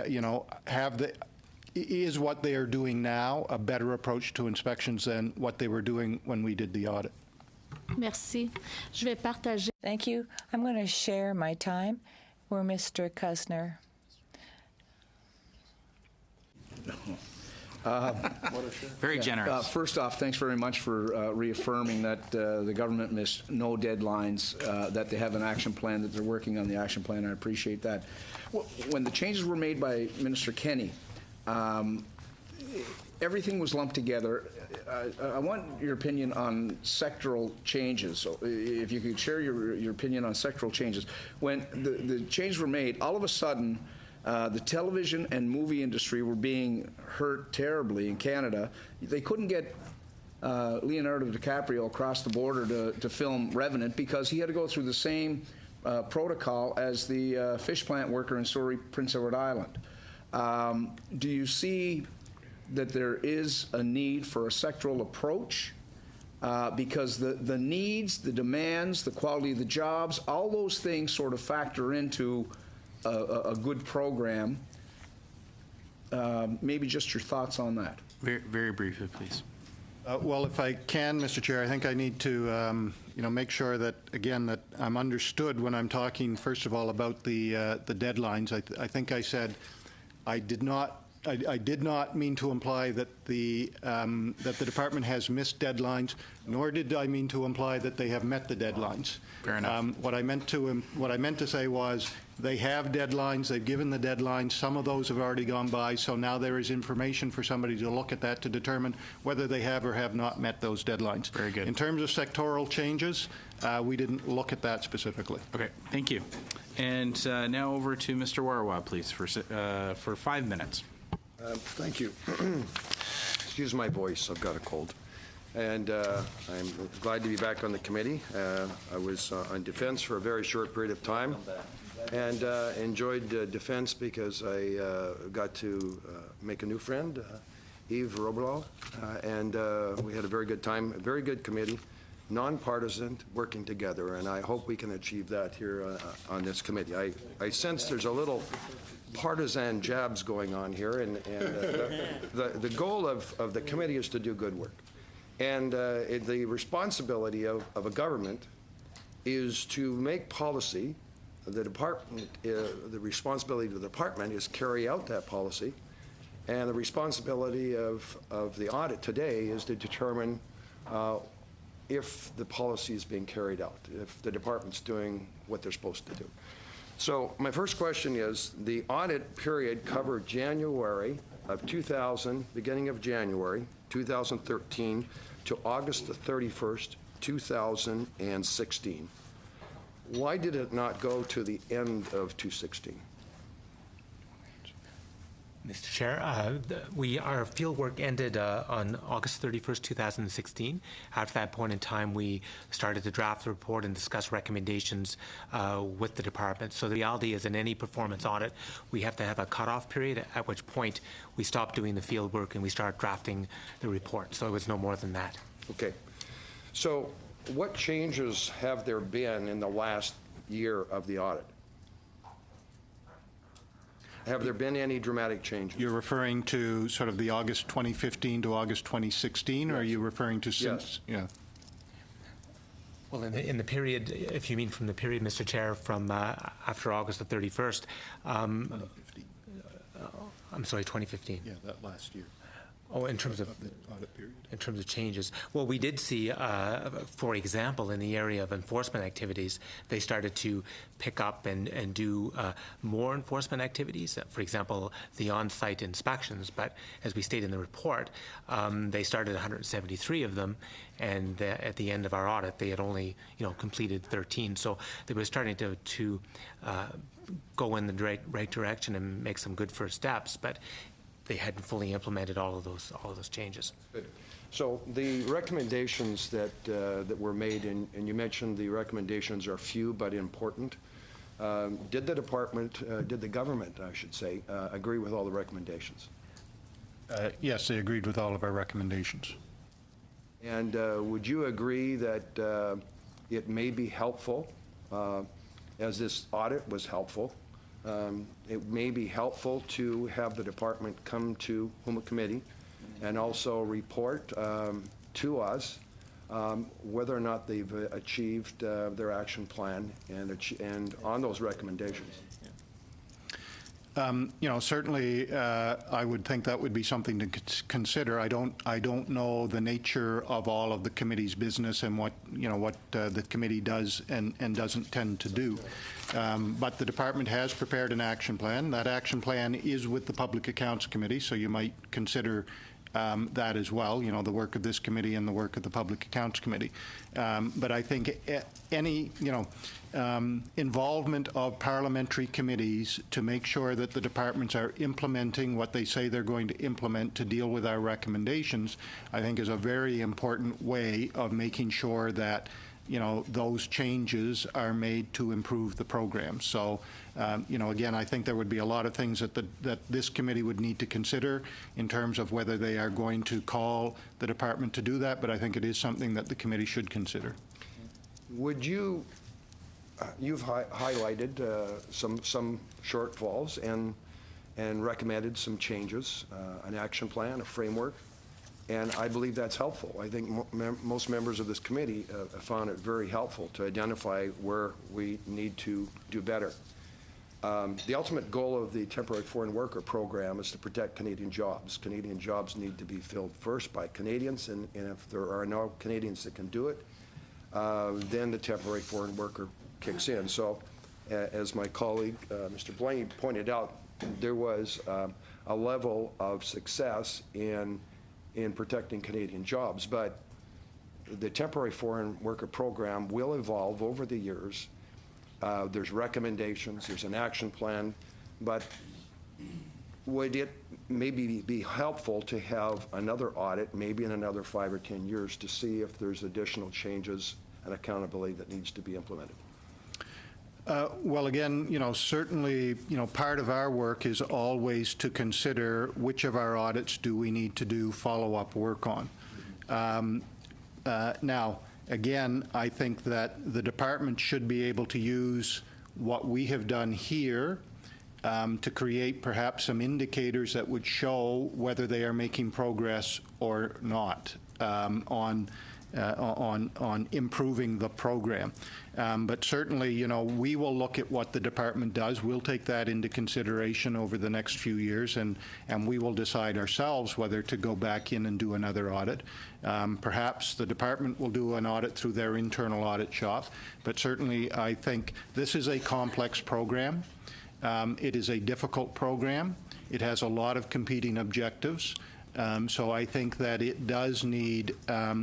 Is what they are doing now a better approach to inspections than what they were doing when we did the audit? Merci. Je vais partager. Thank you. I'm going to share my time with Mr. Kusner. Very generous. First off, thanks very much for reaffirming that the government missed no deadlines, that they have an action plan, that they're working on the action plan. I appreciate that. When the changes were made by Minister Kenney, everything was lumped together. I want your opinion on sectoral changes. So if you could share your opinion on sectoral changes. When the changes were made, all of a sudden, the television and movie industry were being hurt terribly in Canada. They couldn't get Leonardo DiCaprio across the border to film Revenant because he had to go through the same protocol as the fish plant worker in Surrey, Prince Edward Island. Do you see that there is a need for a sectoral approach? Because the needs, the demands, the quality of the jobs, all those things sort of factor into a good program. Maybe just your thoughts on that. Very, very briefly, please. Well, if I can, Mr. Chair, I think I need to make sure that, again, that I'm understood when I'm talking, first of all, about the deadlines. I think I said I did not mean to imply that the department has missed deadlines, nor did I mean to imply that they have met the deadlines. Fair enough. What I meant to say was they have deadlines. They've given the deadlines. Some of those have already gone by. So now there is information for somebody to look at that to determine whether they have or have not met those deadlines. Very good. In terms of sectoral changes, we didn't look at that specifically. Okay, thank you. And now over to Mr. Warawa, please, for 5 minutes. Thank you. Excuse my voice, I've got a cold. And I'm glad to be back on the committee. I was on defense for a very short period of time and enjoyed defense because I got to make a new friend, Yves Robillard, and we had a very good time, a very good committee, nonpartisan, working together, and I hope we can achieve that here on this committee. I sense there's a little partisan jabs going on here, and the goal of the committee is to do good work. And the responsibility of a government is to make policy. The department, the responsibility of the department is carry out that policy, and the responsibility of the audit today is to determine if the policy is being carried out, if the department's doing what they're supposed to do. So my first question is, the audit period covered January of 2000, beginning of January 2013 to August the 31st, 2016. Why did it not go to the end of 2016? Mr. Chair, our field work ended on August 31st, 2016. After that point in time, we started to draft the report and discuss recommendations with the department. So the reality is, in any performance audit, we have to have a cutoff period, at which point we stop doing the field work and we start drafting the report. So it was no more than that. Okay. So what changes have there been in the last year of the audit? Have there been any dramatic changes? You're referring to sort of the August 2015 to August 2016, or are you referring to since? Yes. Yeah. Well, in the period, if you mean from the period, Mr. Chair, from after August the 31st, I'm sorry, 2015. Yeah, that last year. Oh, in terms of the audit period. In terms of changes, well, we did see, for example, in the area of enforcement activities, they started to pick up and do more enforcement activities. For example, the on-site inspections. But as we state in the report, they started 173 of them, and at the end of our audit, they had only, completed 13. So they were starting to go in the right direction and make some good first steps. But they hadn't fully implemented all of those changes. Good. So the recommendations that were made, and you mentioned the recommendations are few but important. Did the department, did the government, I should say, agree with all the recommendations? Yes, they agreed with all of our recommendations. And would you agree that it may be helpful, as this audit was helpful, it may be helpful to have the department come to Houma Committee and also report to us whether or not they've achieved their action plan and on those recommendations? Certainly, I would think that would be something to consider. I don't know the nature of all of the committee's business and what the committee does and doesn't tend to do. But the department has prepared an action plan. That action plan is with the Public Accounts Committee, so you might consider that as well, the work of this committee and the work of the Public Accounts Committee. But I think any, involvement of parliamentary committees to make sure that the departments are implementing what they say they're going to implement to deal with our recommendations, I think is a very important way of making sure that those changes are made to improve the program. So, again, I think there would be a lot of things that this committee would need to consider in terms of whether they are going to call the department to do that, but I think it is something that the committee should consider. Would you, you've highlighted some shortfalls and recommended some changes, an action plan, a framework. And I believe that's helpful. I think most members of this committee have found it very helpful to identify where we need to do better. The ultimate goal of the temporary foreign worker program is to protect Canadian jobs. Canadian jobs need to be filled first by Canadians, and if there are no Canadians that can do it, then the temporary foreign worker kicks in. So, as my colleague, Mr. Blaney, pointed out, there was a level of success in protecting Canadian jobs, but the temporary foreign worker program will evolve over the years. There's recommendations, there's an action plan, but would it maybe be helpful to have another audit, maybe in another 5 or 10 years, to see if there's additional changes and accountability that needs to be implemented? Well, again, certainly, part of our work is always to consider which of our audits do we need to do follow-up work on. Now, again, I think that the department should be able to use what we have done here to create perhaps some indicators that would show whether they are making progress or not on improving the program. But certainly, we will look at what the department does. We'll take that into consideration over the next few years, and we will decide ourselves whether to go back in and do another audit. Perhaps the department will do an audit through their internal audit shop, but certainly I think this is a complex program. It is a difficult program. It has a lot of competing objectives. So I think that it does need, I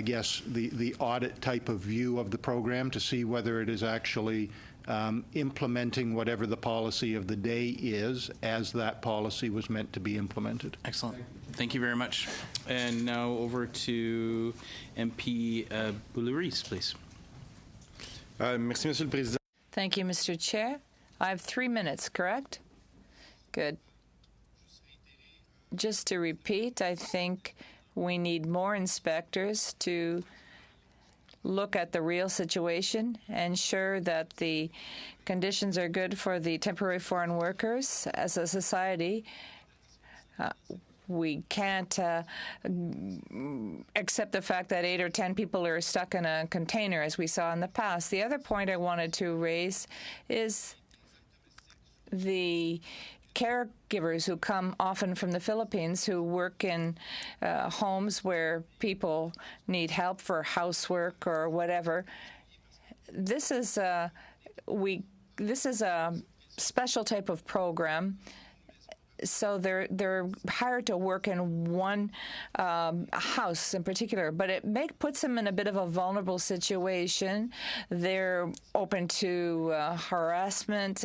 guess, the audit type of view of the program to see whether it is actually implementing whatever the policy of the day is as that policy was meant to be implemented. Excellent. Thank you very much. And now over to MP Boulris, please. Merci, Monsieur le Président. Thank you, Mr. Chair. I have 3 minutes, correct? Good. Just to repeat, I think we need more inspectors to look at the real situation, ensure that the conditions are good for the temporary foreign workers. As a society, we can't accept the fact that 8 or 10 people are stuck in a container, as we saw in the past. The other point I wanted to raise is the caregivers who come often from the Philippines, who work in homes where people need help for housework or whatever. This is a special type of program. So they're hired to work in one house in particular, but it puts them in a bit of a vulnerable situation. They're open to harassment,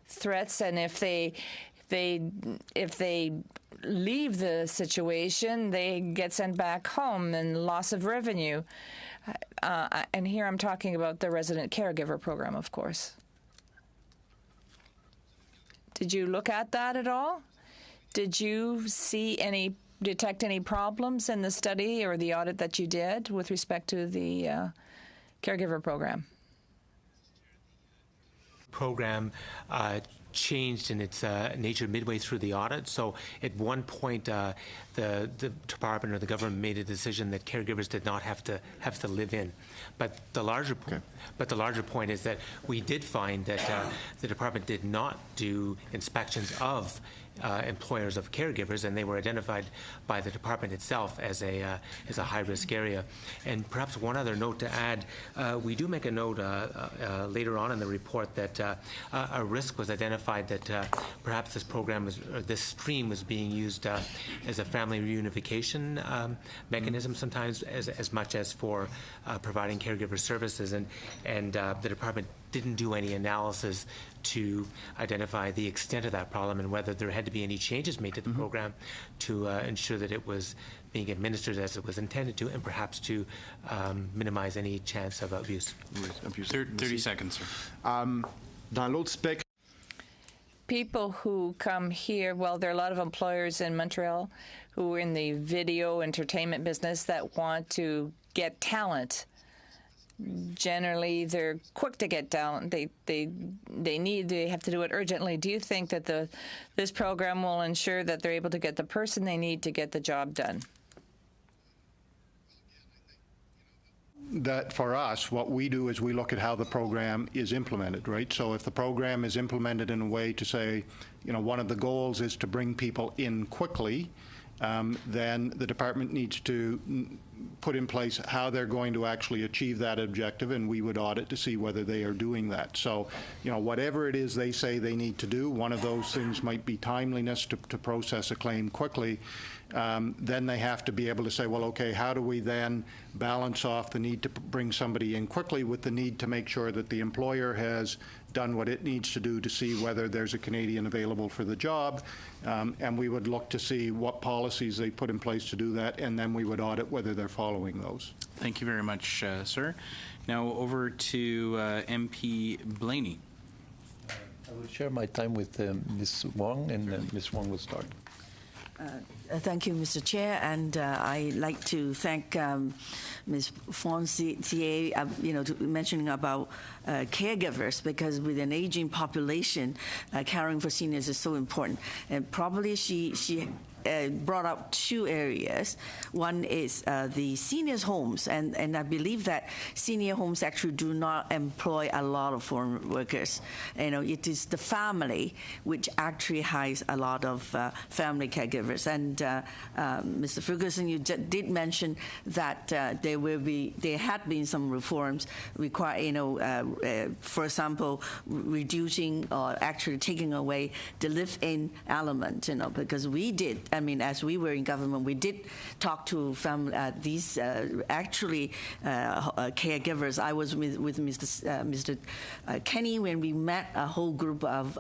threats, and if they leave the situation, they get sent back home and loss of revenue. And here I'm talking about the resident caregiver program, of course. Did you look at that at all? Did you detect any problems in the study or the audit that you did with respect to the caregiver program? Program changed in its nature midway through the audit. So at one point, the department or the government made a decision that caregivers did not have to live in. But the larger point is that we did find that the department did not do inspections of employers of caregivers, and they were identified by the department itself as a high-risk area. And perhaps one other note to add, we do make a note later on in the report that a risk was identified that perhaps this program this stream was being used as a family reunification mechanism sometimes as much as for providing caregiver services, and the department didn't do any analysis to identify the extent of that problem and whether there had to be any changes made to the program to ensure that it was being administered as it was intended to, and perhaps to minimize any chance of abuse. 30 seconds, sir. Dans l'autre spectre, people who come here, well, there are a lot of employers in Montreal who are in the video entertainment business that want to get talent generally they're quick to get down. They have to do it urgently. Do you think that this program will ensure that they're able to get the person they need to get the job done? That for us, what we do is we look at how the program is implemented, right? So if the program is implemented in a way to say, one of the goals is to bring people in quickly, then the department needs to put in place how they're going to actually achieve that objective, and we would audit to see whether they are doing that. So, whatever it is they say they need to do, one of those things might be timeliness to process a claim quickly. Then they have to be able to say, well, okay, how do we then balance off the need to bring somebody in quickly with the need to make sure that the employer has done what it needs to do to see whether there's a Canadian available for the job, and we would look to see what policies they put in place to do that, and then we would audit whether they're following those. Thank you very much, sir. Now over to MP Blaney. I will share my time with Ms. Wong, and Ms. Wong will start. Thank you, Mr. Chair, and I'd like to thank Ms. Foncier, mentioning about caregivers, because with an aging population, caring for seniors is so important. And probably she brought up two areas. One is the seniors' homes, and I believe that senior homes actually do not employ a lot of foreign workers. It is the family which actually has a lot of family caregivers. And Mr. Ferguson, you did mention that there had been some reforms require, for example, reducing or actually taking away the live-in element, because we did. As we were in government, we did talk to these caregivers. I was with Mr. Kenny when we met a whole group of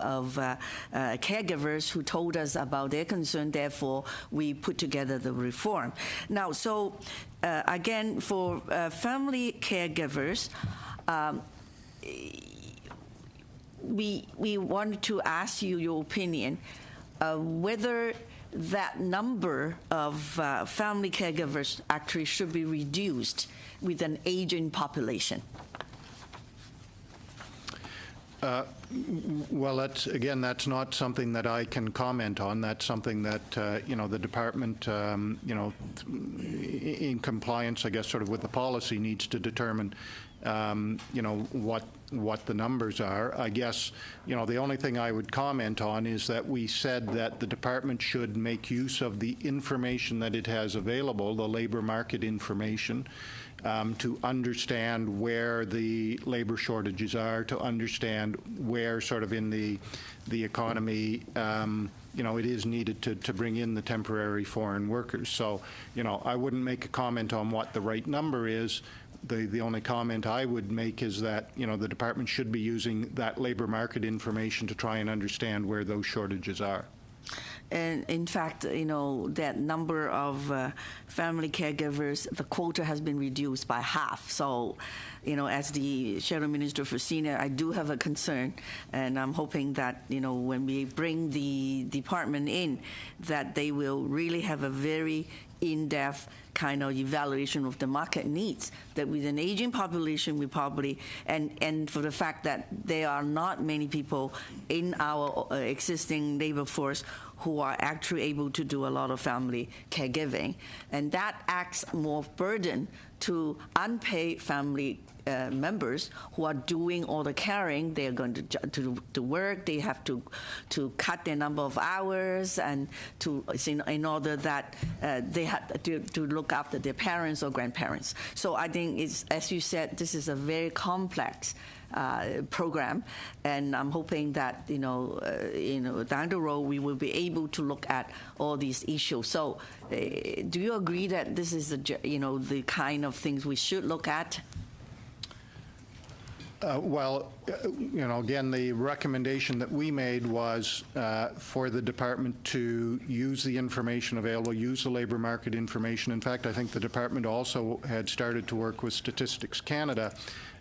caregivers who told us about their concern. Therefore, we put together the reform. Now, so again, for family caregivers, we wanted to ask you your opinion whether that number of family caregivers actually should be reduced with an aging population. Well, that's not something that I can comment on. That's something that, the department, in compliance, I guess, sort of with the policy, needs to determine, what the numbers are. I guess, the only thing I would comment on is that we said that the department should make use of the information that it has available, the labor market information, to understand where the labor shortages are, to understand where sort of in the economy, it is needed to bring in the temporary foreign workers. So, I wouldn't make a comment on what the right number is. The only comment I would make is that, the department should be using that labor market information to try and understand where those shortages are. And in fact, that number of family caregivers, the quota has been reduced by half. So, as the Shadow Minister for Senior, I do have a concern, and I'm hoping that, when we bring the department in, that they will really have a very in-depth kind of evaluation of the market needs, that with an aging population, we probably, and for the fact that there are not many people in our existing labor force who are actually able to do a lot of family caregiving. And that acts more burden to unpaid family members who are doing all the caring. They are going to work. They have to cut their number of hours, and in order that they have to look after their parents or grandparents. So I think it's, as you said, this is a very complex program, and I'm hoping that down the road we will be able to look at all these issues. So, do you agree that this is the kind of things we should look at? Well, again, the recommendation that we made was for the department to use the information available, use the labor market information. In fact, I think the department also had started to work with Statistics Canada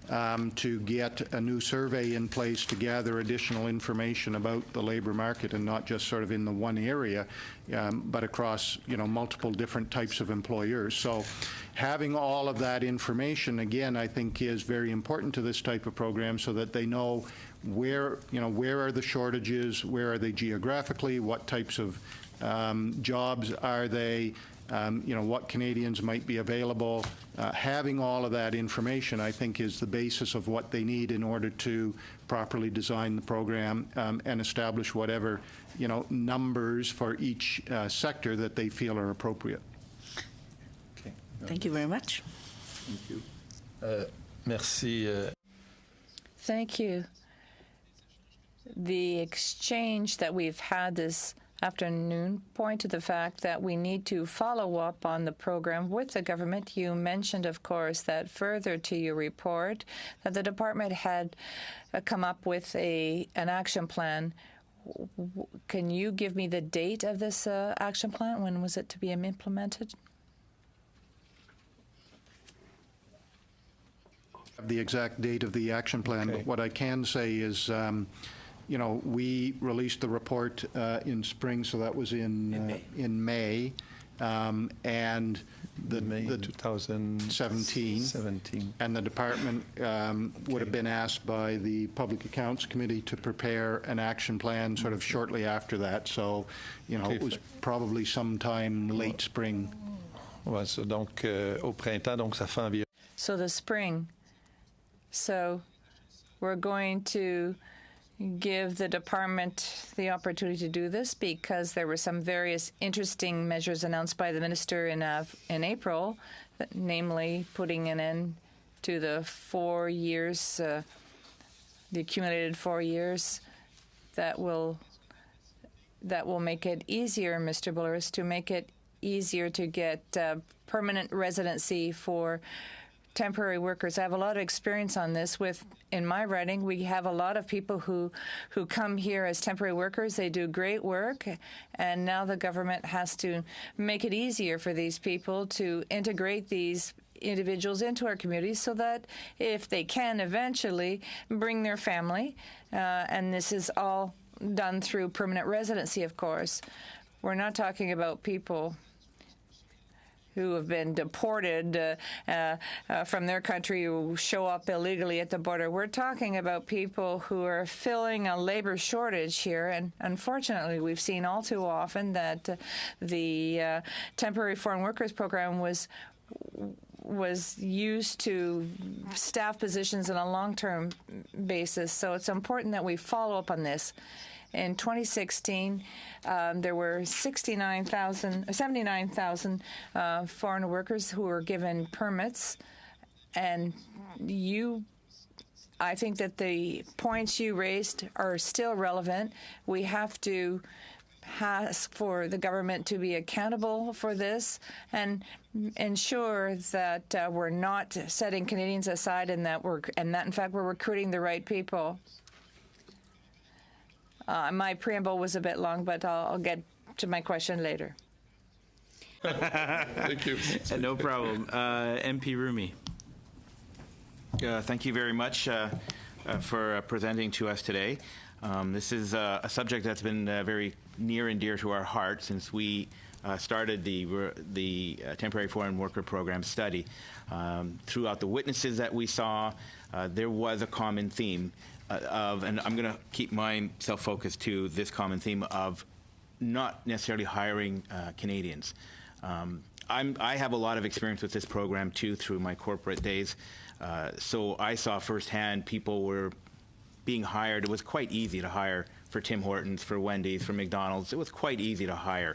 to get a new survey in place to gather additional information about the labor market, and not just sort of in the one area, but across, multiple different types of employers. So having all of that information, again, I think is very important to this type of program, so that they know where are the shortages, where are they geographically, what types of jobs are they, what Canadians might be available. Having all of that information, I think, is the basis of what they need in order to properly design the program and establish whatever, numbers for each sector that they feel are appropriate. Okay. Thank you very much. Thank you. Merci. Thank you. The exchange that we've had this afternoon point to the fact that we need to follow up on the program with the government. You mentioned, of course, that further to your report, that the department had come up with an action plan. Can you give me the date of this action plan? When was it to be implemented? The exact date of the action plan, Okay. but what I can say is, we released the report in spring, so that was in May, and May the 2017. and the department would have been asked by the Public Accounts Committee to prepare an action plan sort of shortly after that. So, it was probably sometime late spring. Ouais, ça, donc, au printemps, donc ça fait environ. So the spring. So we're going to give the department the opportunity to do this, because there were some various interesting measures announced by the minister in April, namely putting an end to the 4 years, the accumulated 4 years. That will make it easier, Mr. Bulleris, to make it easier to get permanent residency for temporary workers. I have a lot of experience on this. In my writing, we have a lot of people who come here as temporary workers. They do great work, and now the government has to make it easier for these people to integrate these individuals into our communities, so that if they can eventually bring their family, and this is all done through permanent residency, of course. We're not talking about people who have been deported from their country, who show up illegally at the border. We're talking about people who are filling a labor shortage here, and unfortunately, we've seen all too often that the temporary foreign workers program was used to staff positions on a long-term basis. So it's important that we follow up on this. In 2016, there were 79,000 foreign workers who were given permits, and I think that the points you raised are still relevant. We have to ask for the government to be accountable for this and ensure that we're not setting Canadians aside, and that in fact we're recruiting the right people. My preamble was a bit long, but I'll get to my question later. Thank you. No problem. MP Rumi. Thank you very much for presenting to us today. This is a subject that's been very near and dear to our heart since we started the temporary foreign worker program study. Throughout the witnesses that we saw, there was a common theme and I'm going to keep myself focused to this common theme of not necessarily hiring Canadians. I have a lot of experience with this program too through my corporate days, so I saw firsthand people were being hired. It was quite easy to hire for Tim Hortons, for Wendy's, for McDonald's. It was quite easy to hire.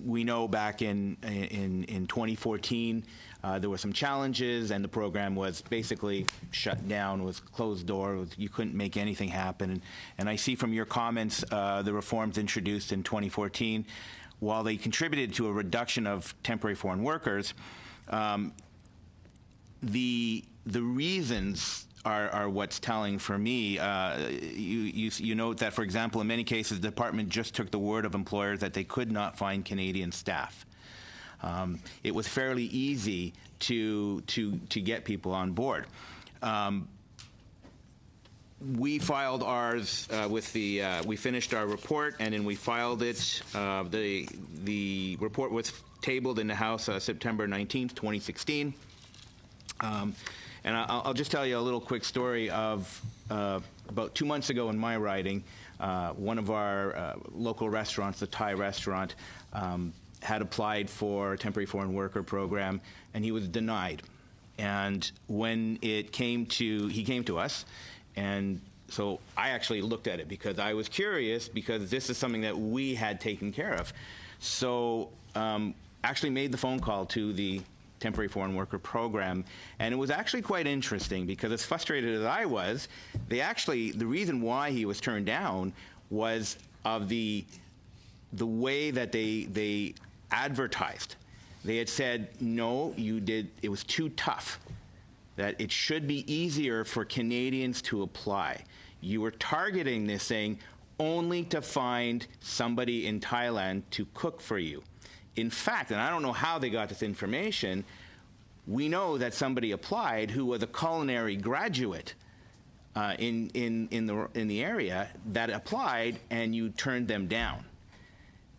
We know back in 2014, there were some challenges, and the program was basically shut down, was closed door. You couldn't make anything happen. And I see from your comments, the reforms introduced in 2014, while they contributed to a reduction of temporary foreign workers, the reasons are what's telling for me. You note that, for example, in many cases, the department just took the word of employers that they could not find Canadian staff. It was fairly easy to get people on board. We filed ours we finished our report, and then we filed it. The report was tabled in the House September 19th, 2016. And I'll just tell you a little quick story of about 2 months ago in my riding, one of our local restaurants, the Thai restaurant, had applied for a temporary foreign worker program, and he was denied. And when he came to us, and so I actually looked at it because I was curious, because this is something that we had taken care of. So actually made the phone call to the temporary foreign worker program, and it was actually quite interesting, because as frustrated as I was, the reason why he was turned down was of the way that they advertised. They had said, no, it was too tough, that it should be easier for Canadians to apply. You were targeting this, saying only to find somebody in Thailand to cook for you. In fact, and I don't know how they got this information, we know that somebody applied who was a culinary graduate in the area that applied, and you turned them down.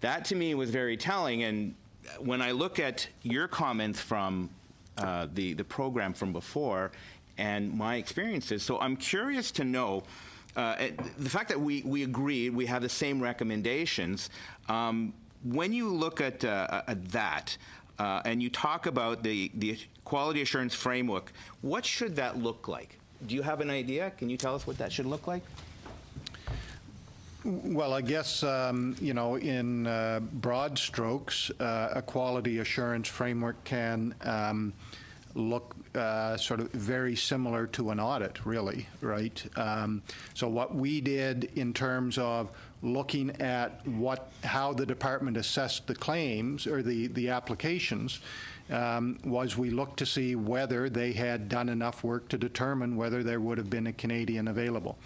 That to me was very telling. And when I look at your comments from the program from before and my experiences, so I'm curious to know the fact that we agreed, we have the same recommendations. When you look at that, and you talk about the quality assurance framework, what should that look like? Do you have an idea? Can you tell us what that should look like? Well, I guess, in broad strokes, a quality assurance framework can look sort of very similar to an audit, really, right? So what we did in terms of looking at how the department assessed the claims or the applications was we looked to see whether they had done enough work to determine whether there would have been a Canadian available.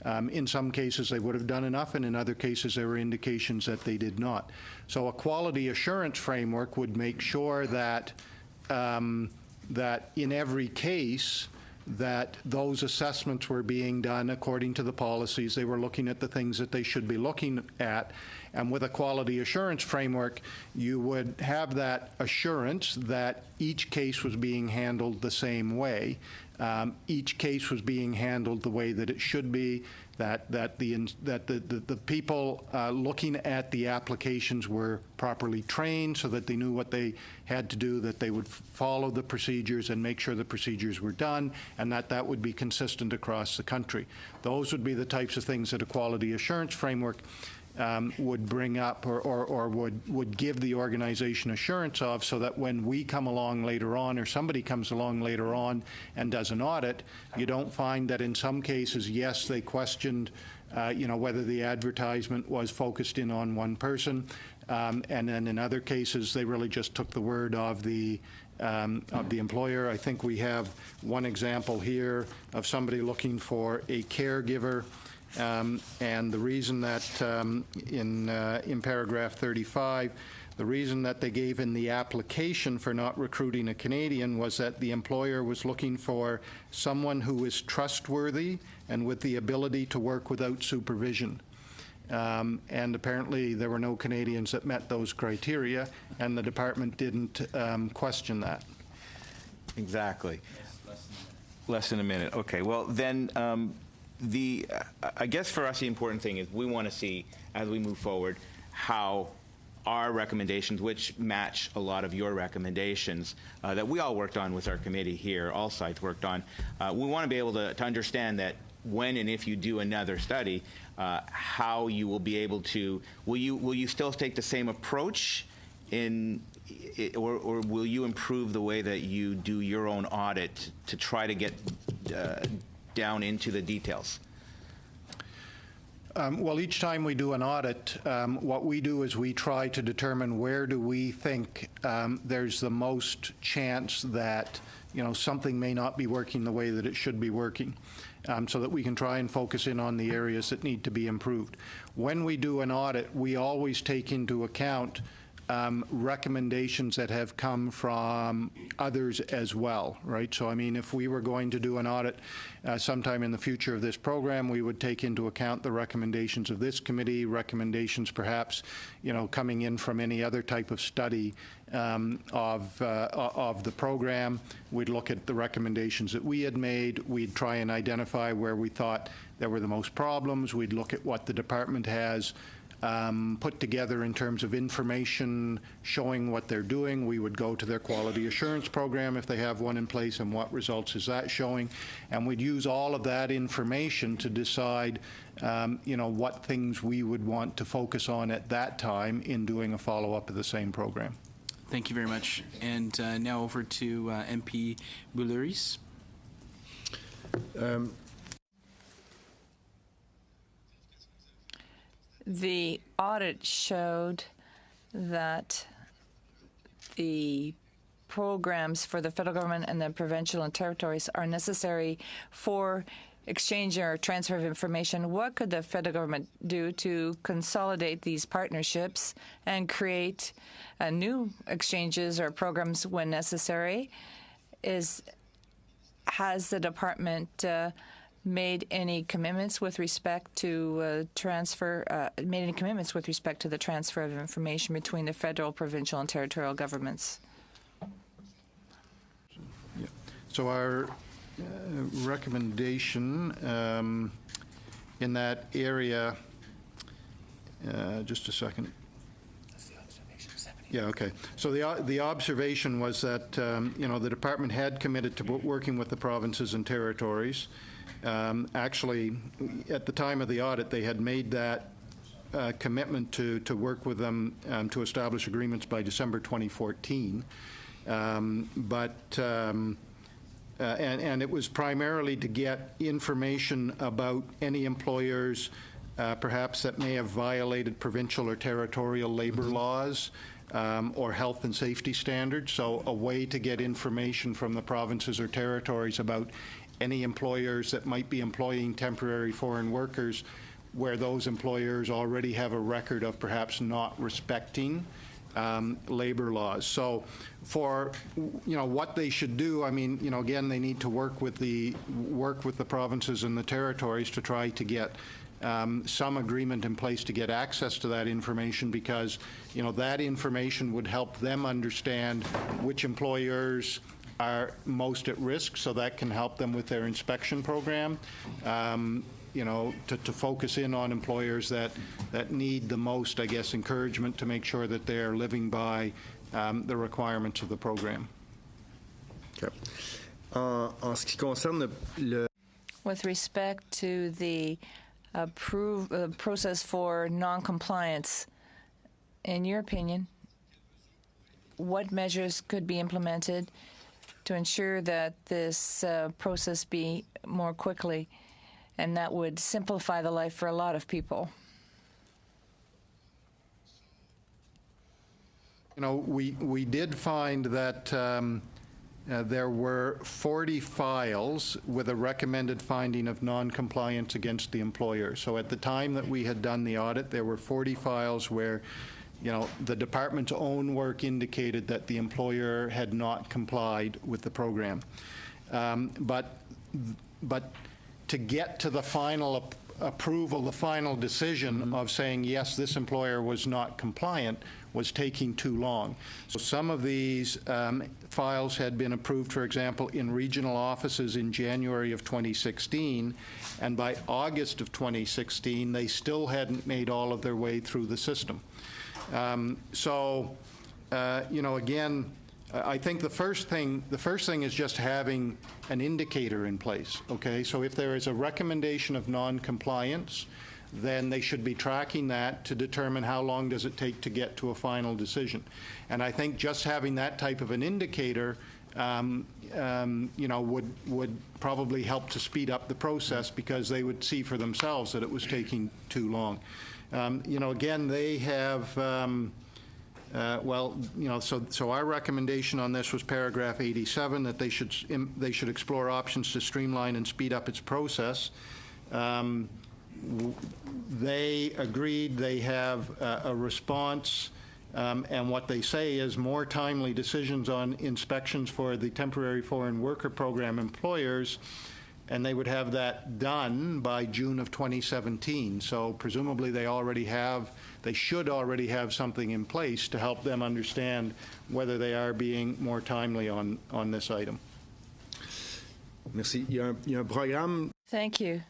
In some cases they would have done enough, and in other cases there were indications that they did not. So a quality assurance framework would make sure that that in every case that those assessments were being done according to the policies. They were looking at the things that they should be looking at. And with a quality assurance framework, you would have that assurance that each case was being handled the same way. Each case was being handled the way that it should be, that the people looking at the applications were properly trained so that they knew what they had to do, that they would follow the procedures and make sure the procedures were done, and that would be consistent across the country. Those would be the types of things that a quality assurance framework would bring up or would give the organization assurance of, so that when we come along later on, or somebody comes along later on and does an audit, you don't find that in some cases, yes, they questioned whether the advertisement was focused in on one person, and then in other cases they really just took the word of the employer. I think we have one example here of somebody looking for a caregiver. And the reason that in paragraph 35, the reason that they gave in the application for not recruiting a Canadian was that the employer was looking for someone who is trustworthy and with the ability to work without supervision. And apparently there were no Canadians that met those criteria, and the department didn't question that. Exactly. Less than a minute. Okay. Well, then I guess for us the important thing is we want to see, as we move forward, how our recommendations, which match a lot of your recommendations that we all worked on with our committee here, all sides worked on, we want to be able to understand that when and if you do another study, how you will be able to, will you still take the same approach or will you improve the way that you do your own audit to try to get down into the details? Well, each time we do an audit, what we do is we try to determine where do we think there's the most chance that something may not be working the way that it should be working, so that we can try and focus in on the areas that need to be improved. When we do an audit, we always take into account recommendations that have come from others as well, right? So, I mean, if we were going to do an audit sometime in the future of this program, we would take into account the recommendations of this committee, recommendations perhaps, coming in from any other type of study of the program. We'd look at the recommendations that we had made. We'd try and identify where we thought there were the most problems. We'd look at what the department has put together in terms of information showing what they're doing. We would go to their quality assurance program if they have one in place, and what results is that showing. And we'd use all of that information to decide what things we would want to focus on at that time in doing a follow-up of the same program. Thank you very much. And now over to MP Boulouris. The audit showed that the programs for the federal government and the provincial and territories are necessary for exchange or transfer of information. What could the federal government do to consolidate these partnerships and create new exchanges or programs when necessary? Has the department made any commitments with respect to the transfer of information between the federal, provincial, and territorial governments? Yeah. So our recommendation in that area, just a second. Yeah, okay. So the observation was that, the department had committed to working with the provinces and territories. Actually, at the time of the audit, they had made that commitment to work with them to establish agreements by December 2014. And it was primarily to get information about any employers perhaps that may have violated provincial or territorial labor laws or health and safety standards. So a way to get information from the provinces or territories about any employers that might be employing temporary foreign workers where those employers already have a record of perhaps not respecting labor laws. So for what they should do, I mean, again, they need to work with the provinces and the territories to try to get some agreement in place to get access to that information, because that information would help them understand which employers are most at risk, so that can help them with their inspection program, to focus in on employers that need the most, I guess, encouragement to make sure that they're living by the requirements of the program. Okay. En ce qui concerne le With respect to the process for non-compliance, in your opinion, what measures could be implemented to ensure that this process be more quickly, and that would simplify the life for a lot of people? We did find that there were 40 files with a recommended finding of non-compliance against the employer. So at the time that we had done the audit, there were 40 files where the department's own work indicated that the employer had not complied with the program. But to get to the final approval, the final decision of saying, yes, this employer was not compliant, was taking too long. So some of these files had been approved, for example, in regional offices in January of 2016, and by August of 2016, they still hadn't made all of their way through the system. Again, I think the first thing is just having an indicator in place, okay? So if there is a recommendation of non-compliance, then they should be tracking that to determine how long does it take to get to a final decision. And I think just having that type of an indicator would probably help to speed up the process, because they would see for themselves that it was taking too long. Again, they have, so our recommendation on this was paragraph 87, that they should explore options to streamline and speed up its process. They agreed. They have a response And what they say is more timely decisions on inspections for the temporary foreign worker program employers, and they would have that done by June of 2017. So presumably they should already have something in place to help them understand whether they are being more timely on this item. Merci. Il y a un programme. Thank you.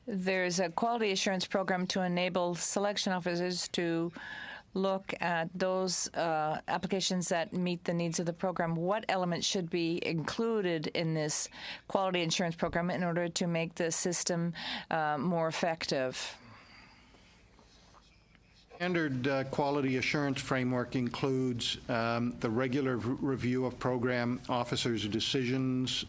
There's a quality assurance program to enable selection officers to look at those applications that meet the needs of the program. What elements should be included in this quality assurance program in order to make the system more effective? Standard quality assurance framework includes the regular review of program officers' decisions.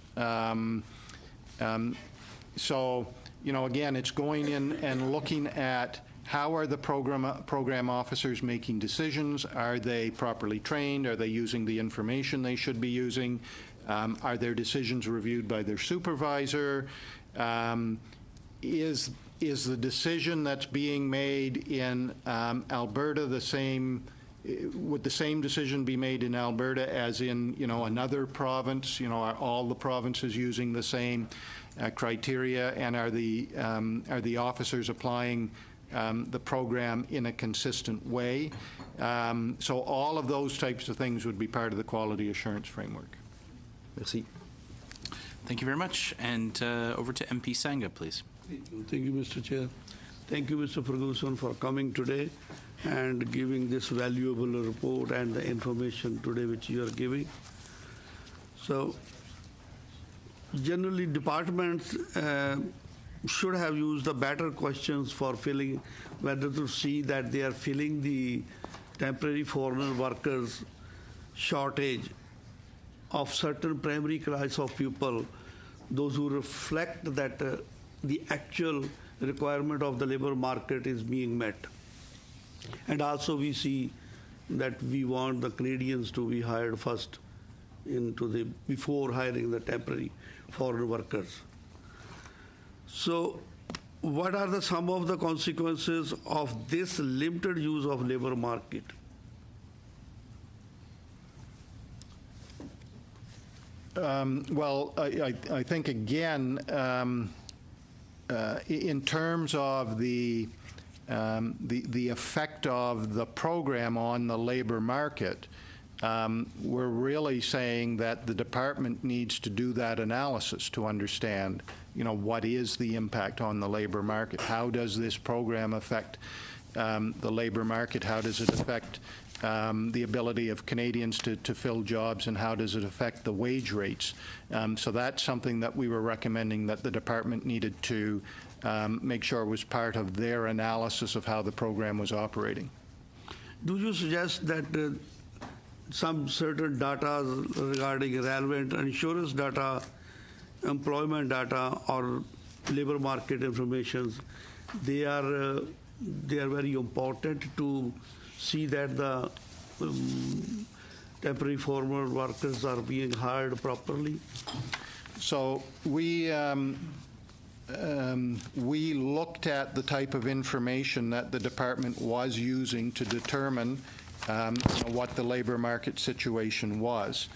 So, again, it's going in and looking at how are the program officers making decisions? Are they properly trained? Are they using the information they should be using? Are their decisions reviewed by their supervisor? Is the decision that's being made in Alberta the same? Would the same decision be made in Alberta as in another province? Are all the provinces using the same criteria? And are the officers applying the program in a consistent way? So all of those types of things would be part of the quality assurance framework. Merci. Thank you very much. And over to MP Sangha, please. Thank you, Mr. Chair. Thank you, Mr. Ferguson, for coming today and giving this valuable report and the information today which you are giving. So, generally, departments should have used the better questions for filling, whether to see that they are filling the temporary foreign workers shortage of certain primary class of people, those who reflect that the actual requirement of the labor market is being met. And also we see that we want the Canadians to be hired first before hiring the temporary foreign workers. So what are some of the consequences of this limited use of labor market? Well, I think, again, in terms of the effect of the program on the labor market, we're really saying that the department needs to do that analysis to understand, what is the impact on the labor market? How does this program affect the labor market? How does it affect the ability of Canadians to fill jobs, and how does it affect the wage rates? So that's something that we were recommending that the department needed to make sure was part of their analysis of how the program was operating. Do you suggest that some certain data regarding relevant insurance data, employment data, or labor market information, they are very important to see that the temporary foreign workers are being hired properly? So we looked at the type of information that the department was using to determine what the labor market situation was.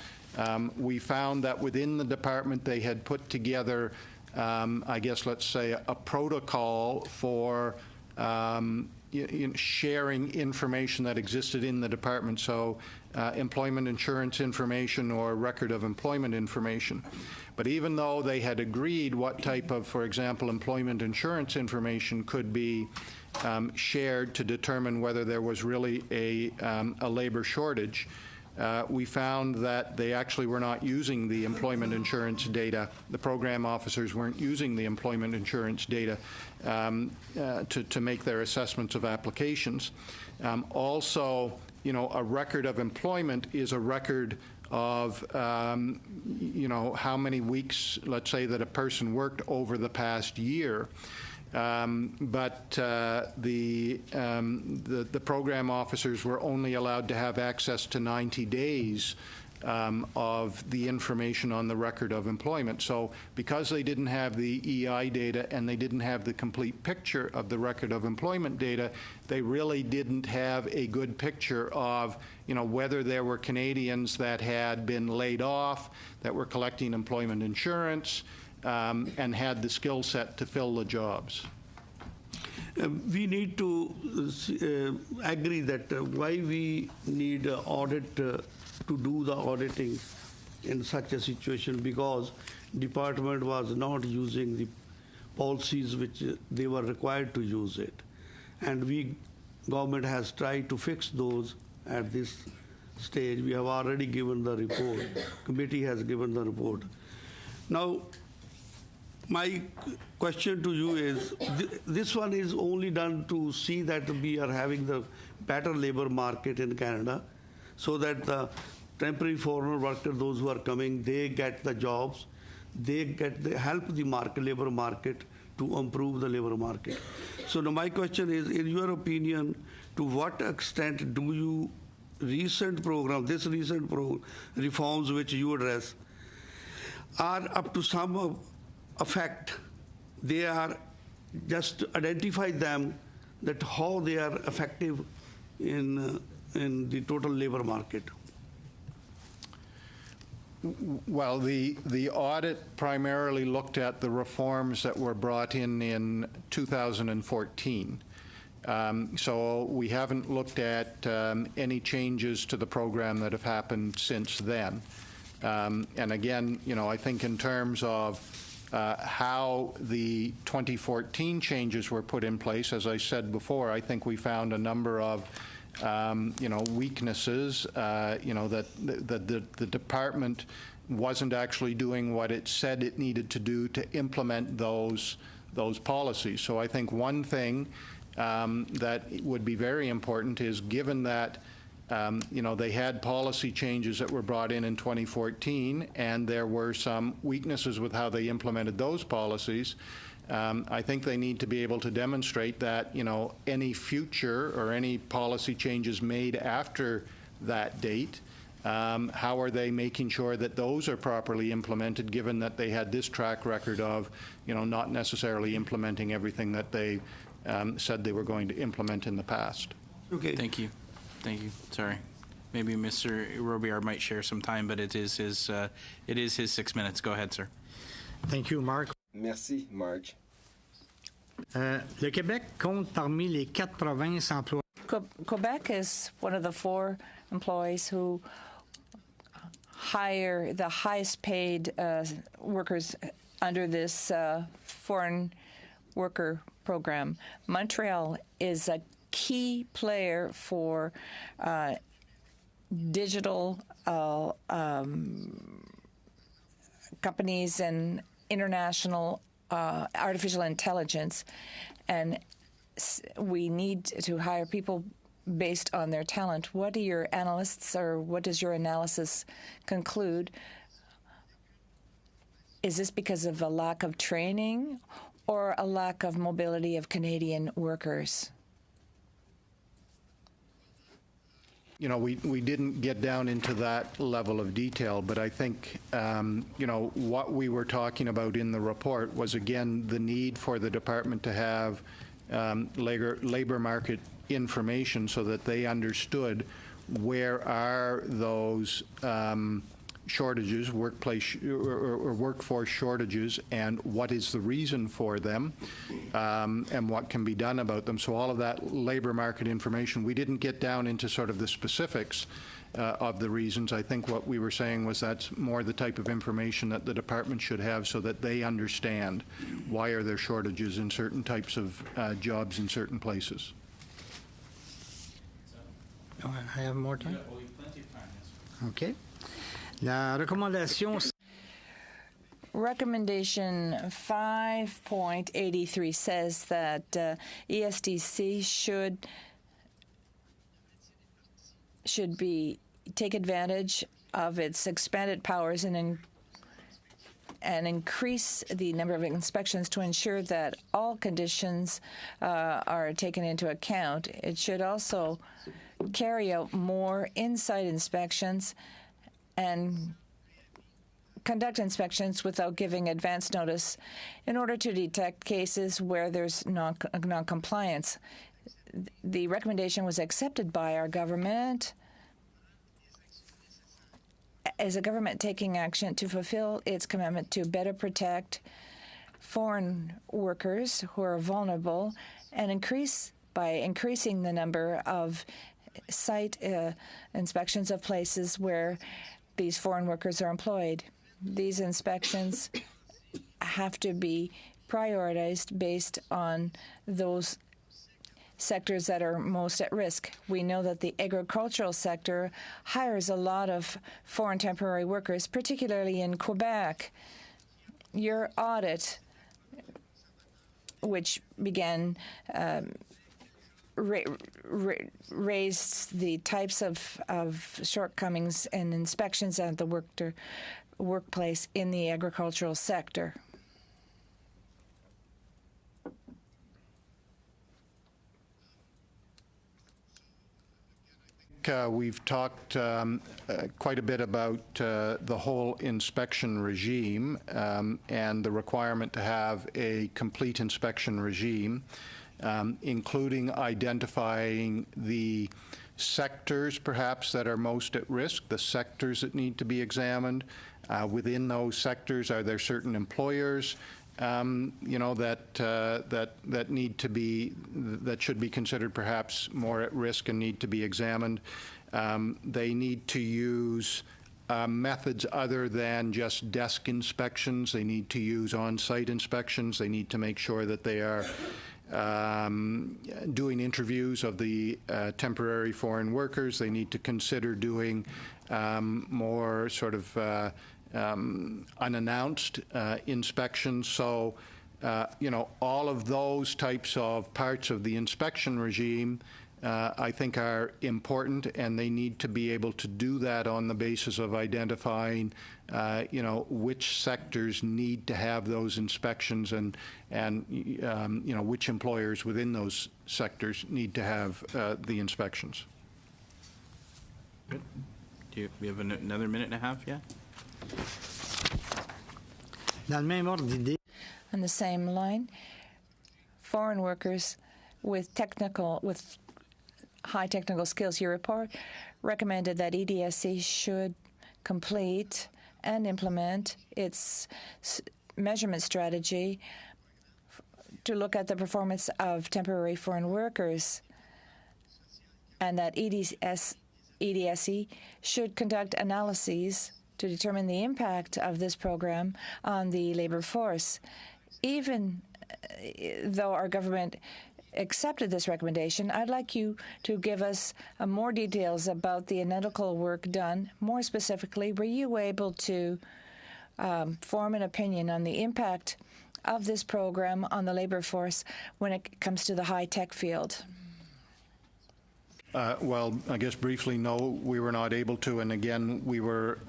We found that within the department they had put together, I guess, let's say, a protocol for sharing information that existed in the department, so employment insurance information or record of employment information. But even though they had agreed what type of, for example, employment insurance information could be shared to determine whether there was really a labor shortage, we found that they actually were not using the employment insurance data. The program officers weren't using the employment insurance data to make their assessments of applications. Also, a record of employment is a record of, how many weeks, let's say, that a person worked over the past year. But the program officers were only allowed to have access to 90 days of the information on the record of employment. So because they didn't have the EI data and they didn't have the complete picture of the record of employment data, they really didn't have a good picture of, whether there were Canadians that had been laid off, that were collecting employment insurance, and had the skill set to fill the jobs. We need to agree that why we need audit to do the auditing in such a situation, because department was not using the policies which they were required to use it, and government has tried to fix those at this stage. We have already given the report. Committee has given the report. Now, my question to you is, this one is only done to see that we are having the better labor market in Canada, so that the temporary foreign workers, those who are coming, they get the jobs, they help the labor market to improve the labor market. So now my question is, in your opinion, to what extent do you recent reforms which you address are up to some effect? They are just identify them, that how they are effective in the total labor market. Well, the audit primarily looked at the reforms that were brought in 2014. So we haven't looked at any changes to the program that have happened since then. And again, I think in terms of how the 2014 changes were put in place, as I said before, I think we found a number of weaknesses, that the department wasn't actually doing what it said it needed to do to implement those policies. So I think one thing that would be very important is, given that they had policy changes that were brought in 2014, and there were some weaknesses with how they implemented those policies. I think they need to be able to demonstrate that, any future or any policy changes made after that date, how are they making sure that those are properly implemented, given that they had this track record of, not necessarily implementing everything that they said they were going to implement in the past. Okay. Thank you. Thank you. Sorry. Maybe Mr. Robillard might share some time, but it is his 6 minutes. Go ahead, sir. Thank you, Mark. Merci, Marge. Le Québec compte parmi les 4 provinces employées. Quebec is one of the 4 employees who hire the highest paid workers under this foreign worker program. Montreal is a key player for digital companies and international artificial intelligence, and we need to hire people based on their talent. What do your analysts, or what does your analysis conclude? Is this because of a lack of training or a lack of mobility of Canadian workers? We didn't get down into that level of detail, but I think, what we were talking about in the report was, again, the need for the department to have labor market information so that they understood where are those shortages, workplace or workforce shortages, and what is the reason for them, and what can be done about them. So all of that labor market information, we didn't get down into sort of the specifics of the reasons. I think what we were saying was that's more the type of information that the department should have, so that they understand why are there shortages in certain types of jobs in certain places. I have more time? Okay. La recommandation. Recommendation 5.83 says that ESDC should take advantage of its expanded powers and increase the number of inspections to ensure that all conditions are taken into account. It should also carry out more in-site inspections and conduct inspections without giving advance notice in order to detect cases where there's non-compliance. The recommendation was accepted by our government. Is a government taking action to fulfill its commitment to better protect foreign workers who are vulnerable and increasing the number of site inspections of places where these foreign workers are employed? These inspections have to be prioritized based on those sectors that are most at risk. We know that the agricultural sector hires a lot of foreign temporary workers, particularly in Quebec. Your audit, which began raised the types of shortcomings and inspections at the workplace in the agricultural sector. We've talked quite a bit about the whole inspection regime and the requirement to have a complete inspection regime, including identifying the sectors perhaps that are most at risk, the sectors that need to be examined. Within those sectors, are there certain employers that need to be, that should be considered perhaps more at risk and need to be examined? They need to use methods other than just desk inspections. They need to use on-site inspections. They need to make sure that they are doing interviews of the temporary foreign workers. They need to consider doing more sort of unannounced inspections. So, all of those types of parts of the inspection regime I think are important, and they need to be able to do that on the basis of identifying, which sectors need to have those inspections and which employers within those sectors need to have the inspections. Good. We have another minute and a half, yeah? Dans le même ordre d'idée. On the same line, foreign workers with high technical skills. Your report recommended that EDSC should complete and implement its measurement strategy to look at the performance of temporary foreign workers, and that EDSC should conduct analyses to determine the impact of this program on the labor force. Even though our government accepted this recommendation, I'd like you to give us more details about the analytical work done. More specifically, were you able to form an opinion on the impact of this program on the labor force when it comes to the high-tech field? Well, I guess briefly, no, we were not able to. And again, we were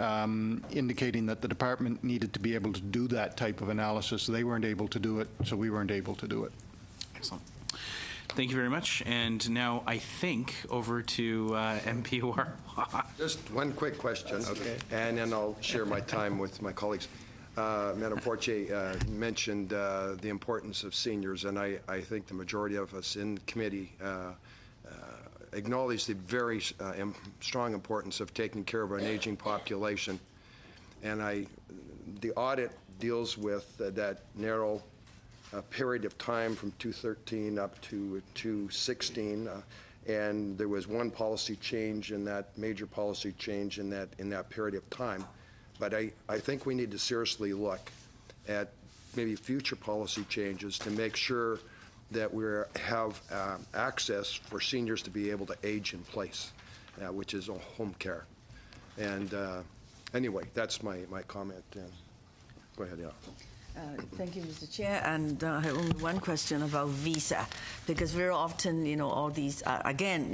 indicating that the department needed to be able to do that type of analysis. They weren't able to do it, so we weren't able to do it. Excellent. Thank you very much. And now I think over to MP War. Just one quick question, okay, and then I'll share my time with my colleagues. Madam Fortier mentioned the importance of seniors, and I think the majority of us in committee acknowledge the very strong importance of taking care of an aging population. And the audit deals with that narrow period of time from 2013 up to 2016, and there was one policy change in that, major policy change in that period of time. But I think we need to seriously look at maybe future policy changes to make sure that we have access for seniors to be able to age in place, which is home care. And anyway, that's my comment. Go ahead, yeah. Thank you, Mr. Chair. And I have only one question about visa, because very often, all these, again,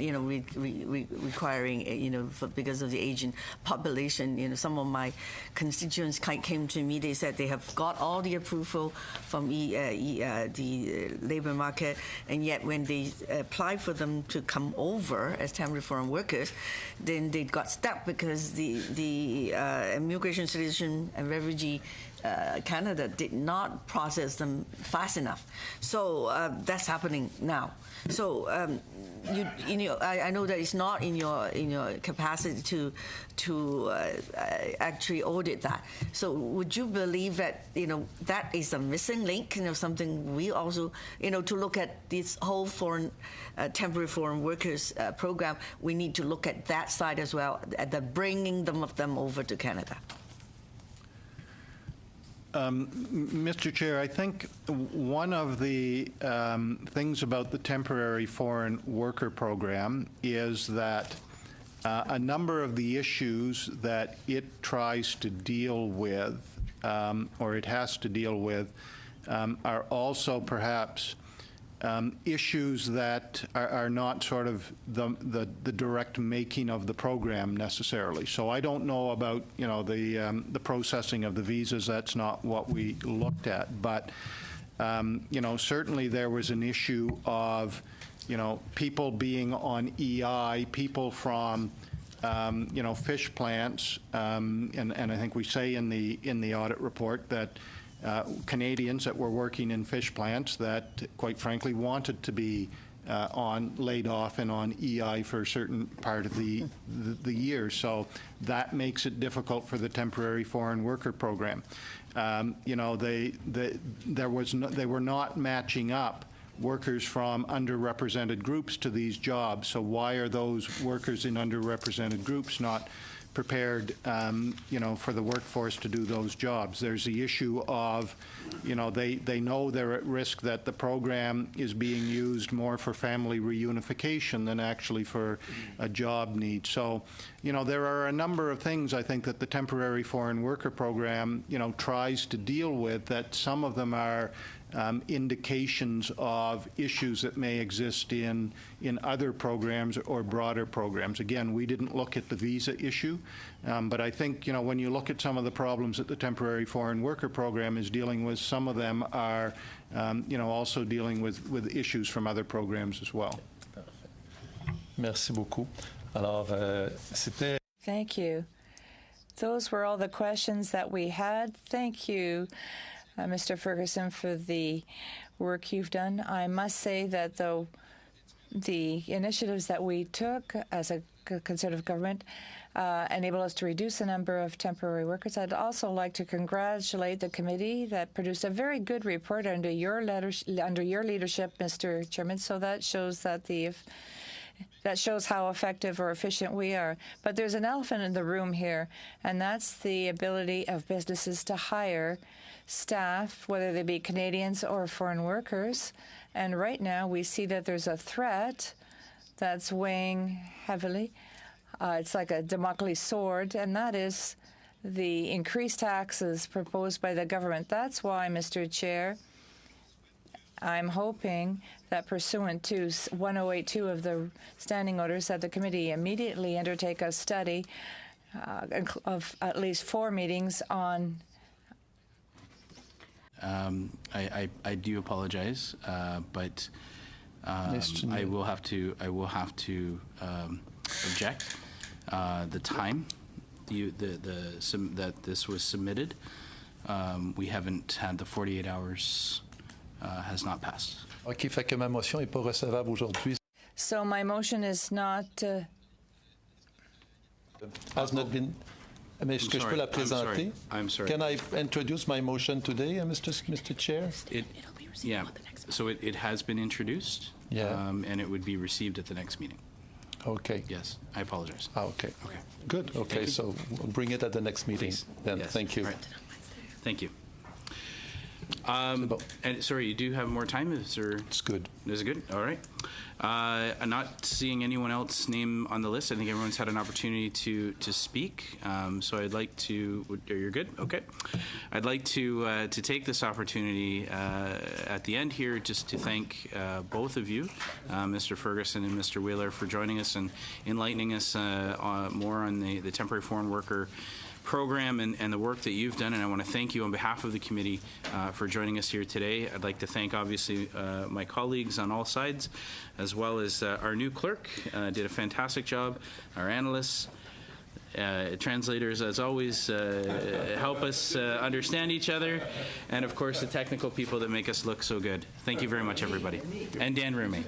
requiring, because of the aging population, some of my constituents came to me, they said they have got all the approval from the labor market, and yet when they apply for them to come over as temporary foreign workers, then they got stuck because the Immigration, Citizen and Refugee Canada did not process them fast enough. So that's happening now. So I know that it's not in your capacity to actually audit that. So would you believe that that is a missing link? Something we also to look at this whole temporary foreign workers program. We need to look at that side as well, at the bringing of them over to Canada. Mr. Chair, I think one of the things about the temporary foreign worker program is that a number of the issues that it tries to deal with, or it has to deal with, are also perhaps issues that are not sort of the direct making of the program necessarily. So I don't know about the processing of the visas. That's not what we looked at. But certainly there was an issue of people being on EI, people from fish plants, and I think we say in the audit report that Canadians that were working in fish plants that, quite frankly, wanted to be laid off and on EI for a certain part of the year. So that makes it difficult for the temporary foreign worker program. They were not matching up workers from underrepresented groups to these jobs. So why are those workers in underrepresented groups not prepared, for the workforce to do those jobs? There's the issue of, they know they're at risk that the program is being used more for family reunification than actually for a job need. So, there are a number of things I think that the temporary foreign worker program, tries to deal with, that some of them are indications of issues that may exist in other programs or broader programs. Again, we didn't look at the visa issue, but I think, when you look at some of the problems that the temporary foreign worker program is dealing with, some of them are, also dealing with issues from other programs as well. Merci beaucoup. Alors, c'était... Thank you. Those were all the questions that we had. Thank you, Mr. Ferguson, for the work you've done. I must say that the initiatives that we took as a Conservative government enable us to reduce the number of temporary workers. I'd also like to congratulate the committee that produced a very good report under your leadership, Mr. Chairman. So that shows that shows how effective or efficient we are. But there's an elephant in the room here, and that's the ability of businesses to hire staff, whether they be Canadians or foreign workers. And right now we see that there's a threat that's weighing heavily. It's like a Damocles sword, and that is the increased taxes proposed by the government. That's why, Mr. Chair, I'm hoping that pursuant to 1082 of the standing orders, that the committee immediately undertake a study of at least 4 meetings on. I do apologize, but I will have to object. The time that this was submitted, we haven't had the 48 hours. Has not passed. OK, fait que ma motion n'est pas recevable aujourd'hui. So my motion is not. Has not been. Mais est-ce que je peux la présenter? I'm sorry. Can I introduce my motion today, Mr. Chair? Yeah. So it has been introduced. Yeah. And it would be received at the next meeting. Okay. Yes. I apologize. Okay. Okay. Good. Okay. So we'll bring it at the next meeting. Please. Then. Yes. Thank you. Right. Thank you. And sorry, you do have more time? It's good. Is it good? All right. I'm not seeing anyone else name on the list. I think everyone's had an opportunity to speak. So I'd like to. You're good. Okay. I'd like to take this opportunity at the end here just to thank both of you, Mr. Ferguson and Mr. Wheeler, for joining us and enlightening us more on the temporary foreign worker program and the work that you've done, and I want to thank you on behalf of the committee for joining us here today. I'd like to thank, obviously, my colleagues on all sides, as well as our new clerk, did a fantastic job, our analysts, translators, as always, help us understand each other, and, of course, the technical people that make us look so good. Thank you very much, everybody. And Dan Rumi.